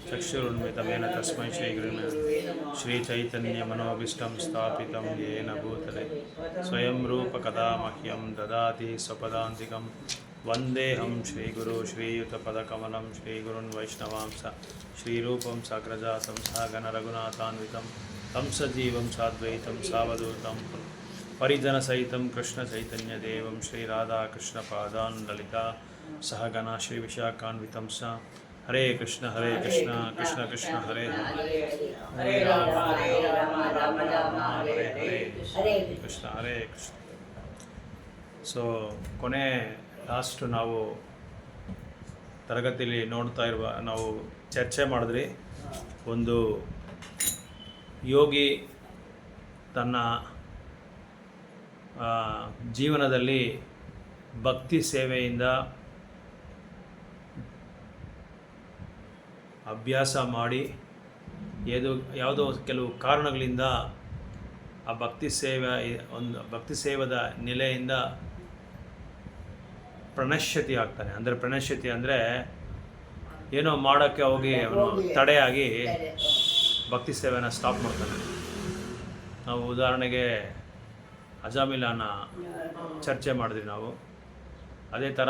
चक्षुरुन्मितमेन तस्मै श्रीगुरुवे श्रीचैतन्यमनोभीष्टं स्थापितं येन भूतले स्वयं रूपकदा मह्यं ददाति स्वपदान्तिकं वन्देऽहं श्रीगुरो श्रीयुतपदकमलं श्रीगुरुन् वैष्णवांस श्रीरूपं साग्रजातं सागणरघुनाथान्वितं तं सजीवं साद्वैतं सावधूतं परिजनसहितं कृष्णचैतन्यदेवं श्रीराधाकृष्णपादान् ललिता सहगणा श्रीविशाखान्वितं स हरे कृष्ण कृष्ण कृष्ण हरे हरे हरे राम राम राम हरे हरे कृष्ण हरे कृष्ण. ಸೊ ಕೊನೆ ಲಾಸ್ಟ್ ನಾವು ತರಗತಿಯಲ್ಲಿ ನೋಡ್ತಾ ಇರುವ ನಾವು ಚರ್ಚೆ ಮಾಡಿದ್ರಿ ಒಂದು ಯೋಗಿ ತನ್ನ ಜೀವನದಲ್ಲಿ ಭಕ್ತಿ ಸೇವೆಯಿಂದ ಅಭ್ಯಾಸ ಮಾಡಿ ಯಾವುದೋ ಕೆಲವು ಕಾರಣಗಳಿಂದ ಆ ಭಕ್ತಿ ಸೇವದ ನೆಲೆಯಿಂದ ಪ್ರಣಶ್ಯತಿ ಆಗ್ತಾನೆ. ಅಂದರೆ ಪ್ರಣಶ್ಯತಿ ಅಂದರೆ ಏನೋ ಮಾಡೋಕ್ಕೆ ಹೋಗಿ ಅವನು ತಡೆಯಾಗಿ ಭಕ್ತಿ ಸೇವೆನ ಸ್ಟಾಪ್ ಮಾಡ್ತಾನೆ. ನಾವು ಉದಾಹರಣೆಗೆ ಅಜಾಮಿಲಾನ ಚರ್ಚೆ ಮಾಡಿದ್ವಿ ನಾವು. ಅದೇ ಥರ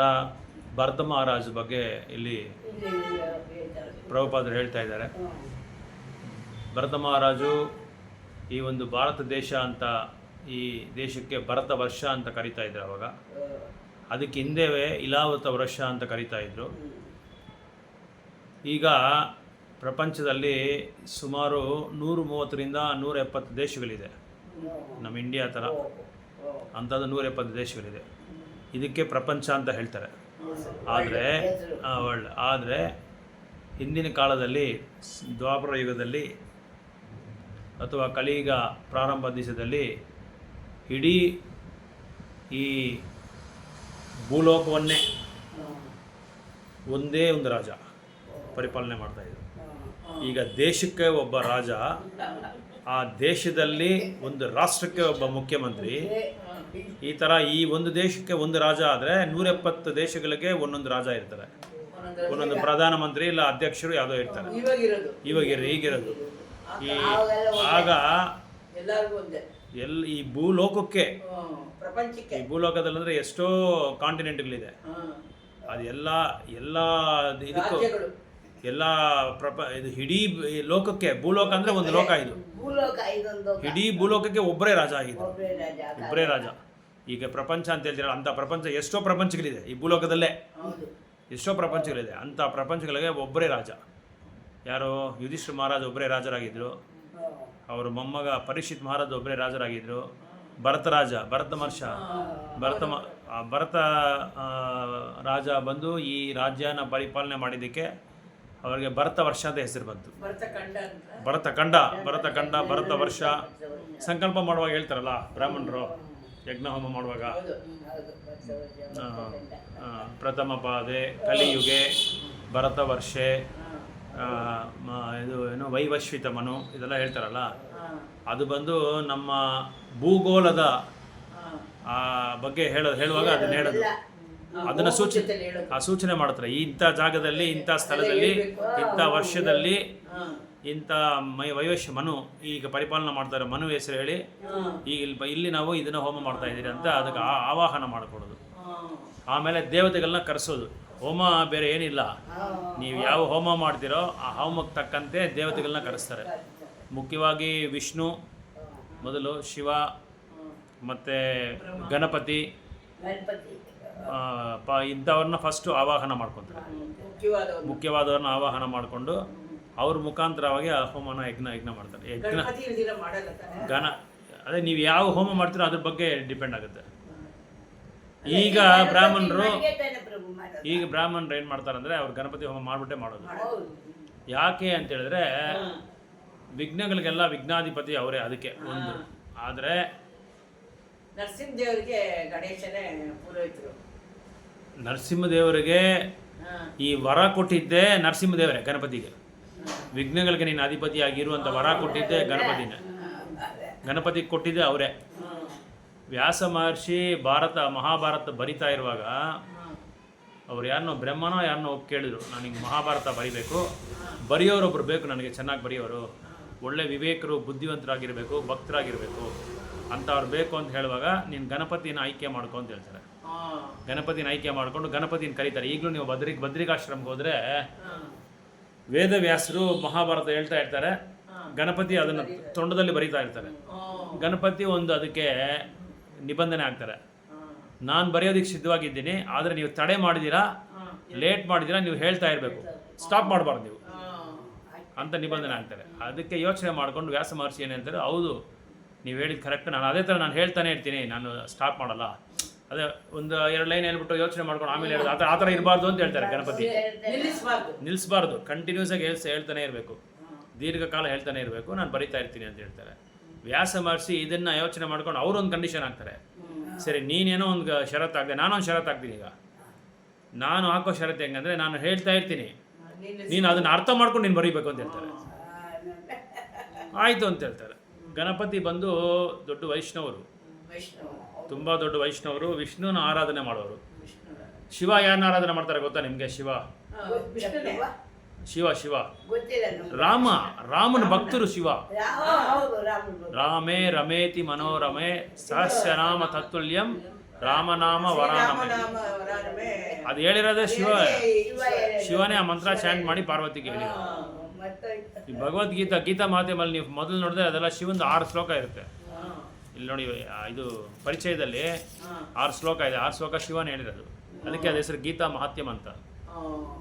ಭರತ ಮಹಾರಾಜ್ ಬಗ್ಗೆ ಇಲ್ಲಿ ಪ್ರಭುಪಾದರು ಹೇಳ್ತಾ ಇದ್ದಾರೆ. ಭರತ ಮಹಾರಾಜು ಈ ಒಂದು ಭಾರತ ದೇಶ ಅಂತ, ಈ ದೇಶಕ್ಕೆ ಭರತ ವರ್ಷ ಅಂತ ಕರಿತಾ ಇದ್ರು ಅವಾಗ. ಅದಕ್ಕೆ ಹಿಂದೆವೇ ಇಲಾವತ ವರ್ಷ ಅಂತ ಕರಿತಾ ಇದ್ರು. ಈಗ ಪ್ರಪಂಚದಲ್ಲಿ ಸುಮಾರು 130ರಿಂದ 170 ದೇಶಗಳಿದೆ. ನಮ್ಮ ಇಂಡಿಯಾ ಥರ ಅಂಥದ್ದು 170 ದೇಶಗಳಿದೆ. ಇದಕ್ಕೆ ಪ್ರಪಂಚ ಅಂತ ಹೇಳ್ತಾರೆ. ಆದರೆ ಹಿಂದಿನ ಕಾಲದಲ್ಲಿ ದ್ವಾಪರ ಯುಗದಲ್ಲಿ ಅಥವಾ ಕಲಿಯುಗ ಪ್ರಾರಂಭ ದಿವಸದಲ್ಲಿ ಇಡೀ ಈ ಭೂಲೋಕವನ್ನೇ ಒಂದೇ ಒಂದು ರಾಜ ಪರಿಪಾಲನೆ ಮಾಡ್ತಾಯಿದ್ರು. ಈಗ ದೇಶಕ್ಕೆ ಒಬ್ಬ ರಾಜ, ಆ ದೇಶದಲ್ಲಿ ಒಂದು ರಾಷ್ಟ್ರಕ್ಕೆ ಒಬ್ಬ ಮುಖ್ಯಮಂತ್ರಿ, ಈ ಥರ ಈ ಒಂದು ದೇಶಕ್ಕೆ ಒಂದು ರಾಜ ಆದರೆ 170 ದೇಶಗಳಿಗೆ ಒಂದೊಂದು ರಾಜ ಇರ್ತಾರೆ, ಒಂದೊಂದು ಪ್ರಧಾನಮಂತ್ರಿ ಇಲ್ಲ ಅಧ್ಯಕ್ಷರು ಯಾವುದೋ ಇರ್ತಾರೆ. ಈಗಿರೋದು ಆಗ ಈ ಭೂಲೋಕಕ್ಕೆ, ಈ ಭೂಲೋಕದಲ್ಲಿ ಅಂದರೆ ಎಷ್ಟೋ ಕಾಂಟಿನೆಂಟ್ಗಳಿದೆ. ಅದು ಎಲ್ಲ ಇದಕ್ಕೂ ಇದು ಇಡೀ ಲೋಕಕ್ಕೆ, ಭೂಲೋಕ ಅಂದರೆ ಒಂದು ಲೋಕ, ಇದು ಇಡೀ ಭೂಲೋಕಕ್ಕೆ ಒಬ್ಬರೇ ರಾಜ ಆಗಿದ್ದು, ಒಬ್ಬರೇ ರಾಜ. ಈಗ ಪ್ರಪಂಚ ಅಂತ ಹೇಳ್ತೀರಲ್ಲ, ಅಂಥ ಪ್ರಪಂಚ ಎಷ್ಟೋ ಪ್ರಪಂಚಗಳಿದೆ ಈ ಭೂಲೋಕದಲ್ಲೇ, ಎಷ್ಟೋ ಪ್ರಪಂಚಗಳಿದೆ. ಅಂಥ ಪ್ರಪಂಚಗಳಿಗೆ ಒಬ್ಬರೇ ರಾಜ. ಯಾರು? ಯುಧಿಷ್ಠಿರ ಮಹಾರಾಜ ಒಬ್ಬರೇ ರಾಜರಾಗಿದ್ದರು. ಅವರು ಮೊಮ್ಮಗ ಪರೀಕ್ಷಿತ್ ಮಹಾರಾಜ ಒಬ್ಬರೇ ರಾಜರಾಗಿದ್ದರು. ಭರತ ರಾಜ ಬಂದು ಈ ರಾಜ್ಯನ ಪರಿಪಾಲನೆ ಮಾಡಿದ್ದಕ್ಕೆ ಅವರಿಗೆ ಭರತ ವರ್ಷ ಅಂತ ಹೆಸರು ಬಂತು. ಭರತ ವರ್ಷ ಸಂಕಲ್ಪ ಮಾಡುವಾಗ ಹೇಳ್ತಾರಲ್ಲ ಬ್ರಾಹ್ಮಣರು, ಯಜ್ಞ ಹೋಮ ಮಾಡುವಾಗ, ಪ್ರಥಮ ಪಾದೆ ಕಲಿಯುಗೆ ಭರತ ವರ್ಷೆ, ಇದು ಏನು ವೈವಶ್ವಿತ ಮನು, ಇದೆಲ್ಲ ಹೇಳ್ತಾರಲ್ಲ. ಅದು ಬಂದು ನಮ್ಮ ಭೂಗೋಳದ ಬಗ್ಗೆ ಹೇಳುವಾಗ ಅದನ್ನ ಹೇಳೋದು, ಅದನ್ನು ಸೂಚನೆ ಮಾಡ್ತಾರೆ. ಇಂಥ ಜಾಗದಲ್ಲಿ, ಇಂಥ ಸ್ಥಳದಲ್ಲಿ, ಇಂಥ ವರ್ಷದಲ್ಲಿ, ಇಂಥ ವೈವಶ್ಯ ಮನು ಈಗ ಪರಿಪಾಲನೆ ಮಾಡ್ತಾರೆ. ಮನು ಹೆಸರು ಹೇಳಿ ಈಗ ಇಲ್ಲಿ ನಾವು ಇದನ್ನು ಹೋಮ ಮಾಡ್ತಾ ಇದ್ದೀರಿ ಅಂತ ಅದಕ್ಕೆ ಆವಾಹನ ಮಾಡಿಕೊಡೋದು. ಆಮೇಲೆ ದೇವತೆಗಳನ್ನ ಕರೆಸೋದು. ಹೋಮ ಬೇರೆ ಏನಿಲ್ಲ, ನೀವು ಯಾವ ಹೋಮ ಮಾಡ್ತೀರೋ ಆ ಹೋಮಕ್ಕೆ ತಕ್ಕಂತೆ ದೇವತೆಗಳನ್ನ ಕರೆಸ್ತಾರೆ. ಮುಖ್ಯವಾಗಿ ವಿಷ್ಣು ಮೊದಲು, ಶಿವ ಮತ್ತು ಗಣಪತಿ ಇಂಥವ್ರನ್ನ ಫಸ್ಟು ಆವಾಹನ ಮಾಡ್ಕೊತಾರೆ. ಮುಖ್ಯವಾದವ್ರನ್ನ ಆವಾಹನ ಮಾಡಿಕೊಂಡು ಅವ್ರ ಮುಖಾಂತರವಾಗಿ ಆ ಹೋಮನ ಯಜ್ಞ ಮಾಡ್ತಾರೆ. ಅದೇ ನೀವು ಯಾವ ಹೋಮ ಮಾಡ್ತೀರೋ ಅದ್ರ ಬಗ್ಗೆ ಡಿಪೆಂಡ್ ಆಗುತ್ತೆ. ಈಗ ಬ್ರಾಹ್ಮಣರು ಏನು ಮಾಡ್ತಾರೆ ಅಂದರೆ ಅವ್ರು ಗಣಪತಿ ಹೋಮ ಮಾಡಿಬಿಟ್ಟೆ ಮಾಡೋದು. ಯಾಕೆ ಅಂತ ಹೇಳಿದ್ರೆ ವಿಘ್ನಗಳಿಗೆಲ್ಲ ವಿಘ್ನಾಧಿಪತಿ ಅವರೇ, ಅದಕ್ಕೆ ಒಂದು. ಆದರೆ ನರಸಿಂಹದೇವರಿಗೆ ಈ ವರ ಕೊಟ್ಟಿದ್ದೇ ನರಸಿಂಹದೇವರೇ, ಗಣಪತಿಗೆ. ವಿಘ್ನಗಳಿಗೆ ನೀನು ಅಧಿಪತಿಯಾಗಿರುವಂಥ ವರ ಕೊಟ್ಟಿದ್ದೆ ಗಣಪತಿನೇ, ಗಣಪತಿಗೆ ಕೊಟ್ಟಿದ್ದೆ ಅವರೇ. ವ್ಯಾಸ ಮಹರ್ಷಿ ಮಹಾಭಾರತ ಬರಿತಾ ಇರುವಾಗ ಅವ್ರು ಯಾರನ್ನೋ ಬ್ರಹ್ಮನೋ ಯಾರನ್ನೋ ಕೇಳಿದ್ರು, ನನಗೆ ಮಹಾಭಾರತ ಬರಿಬೇಕು, ಬರೆಯೋರೊಬ್ರು ಬೇಕು ನನಗೆ, ಚೆನ್ನಾಗಿ ಬರೆಯೋರು, ಒಳ್ಳೆ ವಿವೇಕರು, ಬುದ್ಧಿವಂತರಾಗಿರಬೇಕು, ಭಕ್ತರಾಗಿರಬೇಕು ಅಂಥವ್ರು ಬೇಕು ಅಂತ ಹೇಳುವಾಗ ನೀನು ಗಣಪತಿನ ಆಯ್ಕೆ ಮಾಡ್ಕೊ ಅಂತ ಹೇಳ್ತಾರೆ. ಗಣಪತಿನ ಆಯ್ಕೆ ಮಾಡಿಕೊಂಡು ಗಣಪತಿನ ಕರೀತಾರೆ. ಈಗಲೂ ನೀವು ಬದ್ರಿಕಾಶ್ರಮಕ್ಕೆ ಹೋದರೆ ವೇದವ್ಯಾಸರು ಮಹಾಭಾರತ ಹೇಳ್ತಾ ಇರ್ತಾರೆ, ಗಣಪತಿ ಅದನ್ನು ತೊಂಡದಲ್ಲಿ ಬರೀತಾ ಇರ್ತಾರೆ. ಗಣಪತಿ ಒಂದು ಅದಕ್ಕೆ ನಿಬಂಧನೆ ಆಗ್ತಾರೆ, ನಾನು ಬರೆಯೋದಕ್ಕೆ ಸಿದ್ಧವಾಗಿದ್ದೀನಿ, ಆದರೆ ನೀವು ತಡೆ ಮಾಡಿದ್ದೀರಾ, ಲೇಟ್ ಮಾಡಿದ್ದೀರಾ, ನೀವು ಹೇಳ್ತಾ ಇರಬೇಕು, ಸ್ಟಾಪ್ ಮಾಡಬಾರ್ದು ನೀವು ಅಂತ ನಿಬಂಧನೆ ಆಗ್ತಾರೆ. ಅದಕ್ಕೆ ಯೋಚನೆ ಮಾಡಿಕೊಂಡು ವ್ಯಾಸ ಮಹರ್ಷಿ ಏನು ಹೇಳ್ತಾರೆ, ಹೌದು ನೀವು ಹೇಳಿದ್ದು ಕರೆಕ್ಟ್, ನಾನು ಅದೇ ಥರ ನಾನು ಹೇಳ್ತಾನೆ ಇರ್ತೀನಿ, ನಾನು ಸ್ಟಾಪ್ ಮಾಡಲ್ಲ. ಅದೇ ಒಂದು 2 ಲೈನ್ ಹೇಳ್ಬಿಟ್ಟು ಯೋಚನೆ ಮಾಡ್ಕೊಂಡು ಆಮೇಲೆ ಹೇಳೋದು ಆ ಥರ ಇರಬಾರ್ದು ಅಂತ ಹೇಳ್ತಾರೆ. ಗಣಪತಿ ನಿಲ್ಲಿಸಬಾರ್ದು, ಕಂಟಿನ್ಯೂಸ್ ಆಗಿ ಹೇಳ್ತಾನೆ ಇರಬೇಕು, ದೀರ್ಘಕಾಲ ಹೇಳ್ತಾನೆ ಇರಬೇಕು, ನಾನು ಬರಿತಾ ಇರ್ತೀನಿ ಅಂತ ಹೇಳ್ತಾರೆ. ವ್ಯಾಸ ಮಹರ್ಷಿ ಇದನ್ನು ಯೋಚನೆ ಮಾಡ್ಕೊಂಡು ಅವರೊಂದು ಕಂಡೀಷನ್ ಹಾಕ್ತಾರೆ, ಸರಿ ನೀನೇನೋ ಒಂದು ಷರತ್ತು ಹಾಕಿದೆ, ನಾನೊಂದು ಷರತ್ತು ಹಾಕ್ತೀನಿ. ಈಗ ನಾನು ಹಾಕೋ ಷರತ್ತು ಹೆಂಗಂದರೆ, ನಾನು ಹೇಳ್ತಾ ಇರ್ತೀನಿ, ನೀನು ಅದನ್ನು ಅರ್ಥ ಮಾಡ್ಕೊಂಡು ನೀನು ಬರೀಬೇಕು ಅಂತ ಹೇಳ್ತಾರೆ. ಆಯಿತು ಅಂತ ಹೇಳ್ತಾರೆ. ಗಣಪತಿ ಬಂದು ದೊಡ್ಡ ವೈಷ್ಣವರು, ತುಂಬ ದೊಡ್ಡ ವೈಷ್ಣವರು, ವಿಷ್ಣುನ ಆರಾಧನೆ ಮಾಡೋರು. ಶಿವ ಯಾರನ್ನ ಆರಾಧನೆ ಮಾಡ್ತಾರೆ ಗೊತ್ತಾ ನಿಮಗೆ? ಶಿವ ರಾಮನ ಭಕ್ತರು ಶಿವ. ರಾಮೇ ರಮೇತಿ ಮನೋರಮೆ ಸಹಸ್ರನಾಮ ತತ್ತುಲ್ಯಂ ರಾಮನಾಮ ವರಾನಮೆ. ಅದು ಹೇಳಿರೋದೇ ಶಿವನೇ ಆ ಮಂತ್ರ ಚಾಂಟ್ ಮಾಡಿ ಪಾರ್ವತಿಗೆ ಹೇಳಿ. ಈ ಗೀತಾ ಮಾಧ್ಯಮಲ್ಲಿ ನೀವು ಮೊದಲು ನೋಡಿದ್ರೆ ಅದೆಲ್ಲ ಶಿವಂದು 6 ಶ್ಲೋಕ ಇರುತ್ತೆ. ಇಲ್ಲಿ ನೋಡಿ, ಇದು ಪರಿಚಯದಲ್ಲಿ 6 ಶ್ಲೋಕ ಇದೆ, 6 ಶ್ಲೋಕ ಶಿವನೇ ಹೇಳಿರೋದು. ಅದಕ್ಕೆ ಅದ ಹೆಸರು ಗೀತಾ ಮಹಾತ್ಮ್ಯಂ ಅಂತ.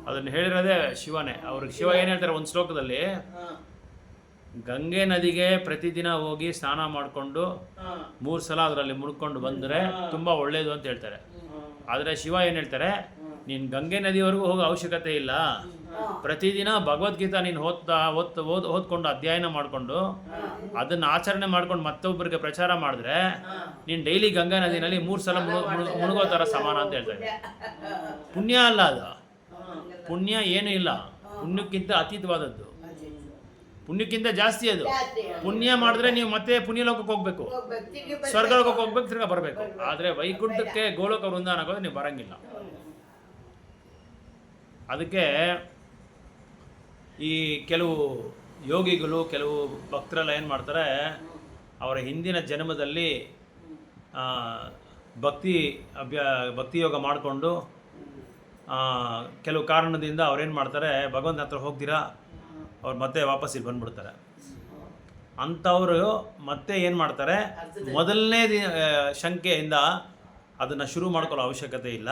ಅದನ್ನು ಹೇಳಿರೋದೇ ಶಿವನೇ. ಅವ್ರಿಗೆ ಶಿವ ಏನು ಹೇಳ್ತಾರೆ ಒಂದು ಶ್ಲೋಕದಲ್ಲಿ, ಗಂಗೆ ನದಿಗೆ ಪ್ರತಿದಿನ ಹೋಗಿ ಸ್ನಾನ ಮಾಡಿಕೊಂಡು 3 ಸಲ ಅದರಲ್ಲಿ ಮುಡ್ಕೊಂಡು ಬಂದರೆ ತುಂಬ ಒಳ್ಳೆಯದು ಅಂತ ಹೇಳ್ತಾರೆ. ಆದರೆ ಶಿವ ಏನು ಹೇಳ್ತಾರೆ, ನೀನು ಗಂಗೆ ನದಿವರೆಗೂ ಹೋಗೋ ಅವಶ್ಯಕತೆ ಇಲ್ಲ, ಪ್ರತಿದಿನ ಭಗವದ್ಗೀತಾ ನೀನು ಓದ್ಕೊಂಡು ಅಧ್ಯಯನ ಮಾಡಿಕೊಂಡು ಅದನ್ನು ಆಚರಣೆ ಮಾಡ್ಕೊಂಡು ಮತ್ತೊಬ್ಬರಿಗೆ ಪ್ರಚಾರ ಮಾಡಿದ್ರೆ ನೀನು ಡೈಲಿ ಗಂಗಾ ನದಿನಲ್ಲಿ 3 ಸಲ ಮುಳುಗೋ ಥರ ಸಮಾನ ಅಂತ ಹೇಳ್ತಾರೆ. ಪುಣ್ಯ ಅಲ್ಲ ಅದು, ಪುಣ್ಯ ಏನೂ ಇಲ್ಲ, ಪುಣ್ಯಕ್ಕಿಂತ ಅತೀತವಾದದ್ದು, ಪುಣ್ಯಕ್ಕಿಂತ ಜಾಸ್ತಿ ಅದು. ಪುಣ್ಯ ಮಾಡಿದ್ರೆ ನೀವು ಮತ್ತೆ ಪುಣ್ಯಲೋಕಕ್ಕೆ ಹೋಗ್ಬೇಕು, ಸ್ವರ್ಗಲೋಕಕ್ಕೆ ಹೋಗ್ಬೇಕು, ತಿರ್ಗಾ ಬರಬೇಕು. ಆದರೆ ವೈಕುಂಠಕ್ಕೆ ಗೋಲೋಕ ವೃಂದಾವನಕ್ಕೆ ಹೋದ್ರೆ ನೀವು ಬರಂಗಿಲ್ಲ. ಅದಕ್ಕೆ ಈ ಕೆಲವು ಯೋಗಿಗಳು, ಕೆಲವು ಭಕ್ತರೆಲ್ಲ ಏನು ಮಾಡ್ತಾರೆ, ಅವರ ಹಿಂದಿನ ಜನ್ಮದಲ್ಲಿ ಭಕ್ತಿ ಯೋಗ ಮಾಡಿಕೊಂಡು ಕೆಲವು ಕಾರಣದಿಂದ ಅವ್ರೇನು ಮಾಡ್ತಾರೆ, ಭಗವಂತನ ಹತ್ರ ಹೋಗ್ತೀರಾ, ಅವ್ರು ಮತ್ತೆ ವಾಪಸ್ ಇಲ್ಲಿ ಬಂದ್ಬಿಡ್ತಾರೆ. ಅಂಥವರು ಮತ್ತೆ ಏನು ಮಾಡ್ತಾರೆ, ಮೊದಲನೇ ಶಂಕೆಯಿಂದ ಅದನ್ನು ಶುರು ಮಾಡ್ಕೊಳ್ಳೋ ಅವಶ್ಯಕತೆ ಇಲ್ಲ.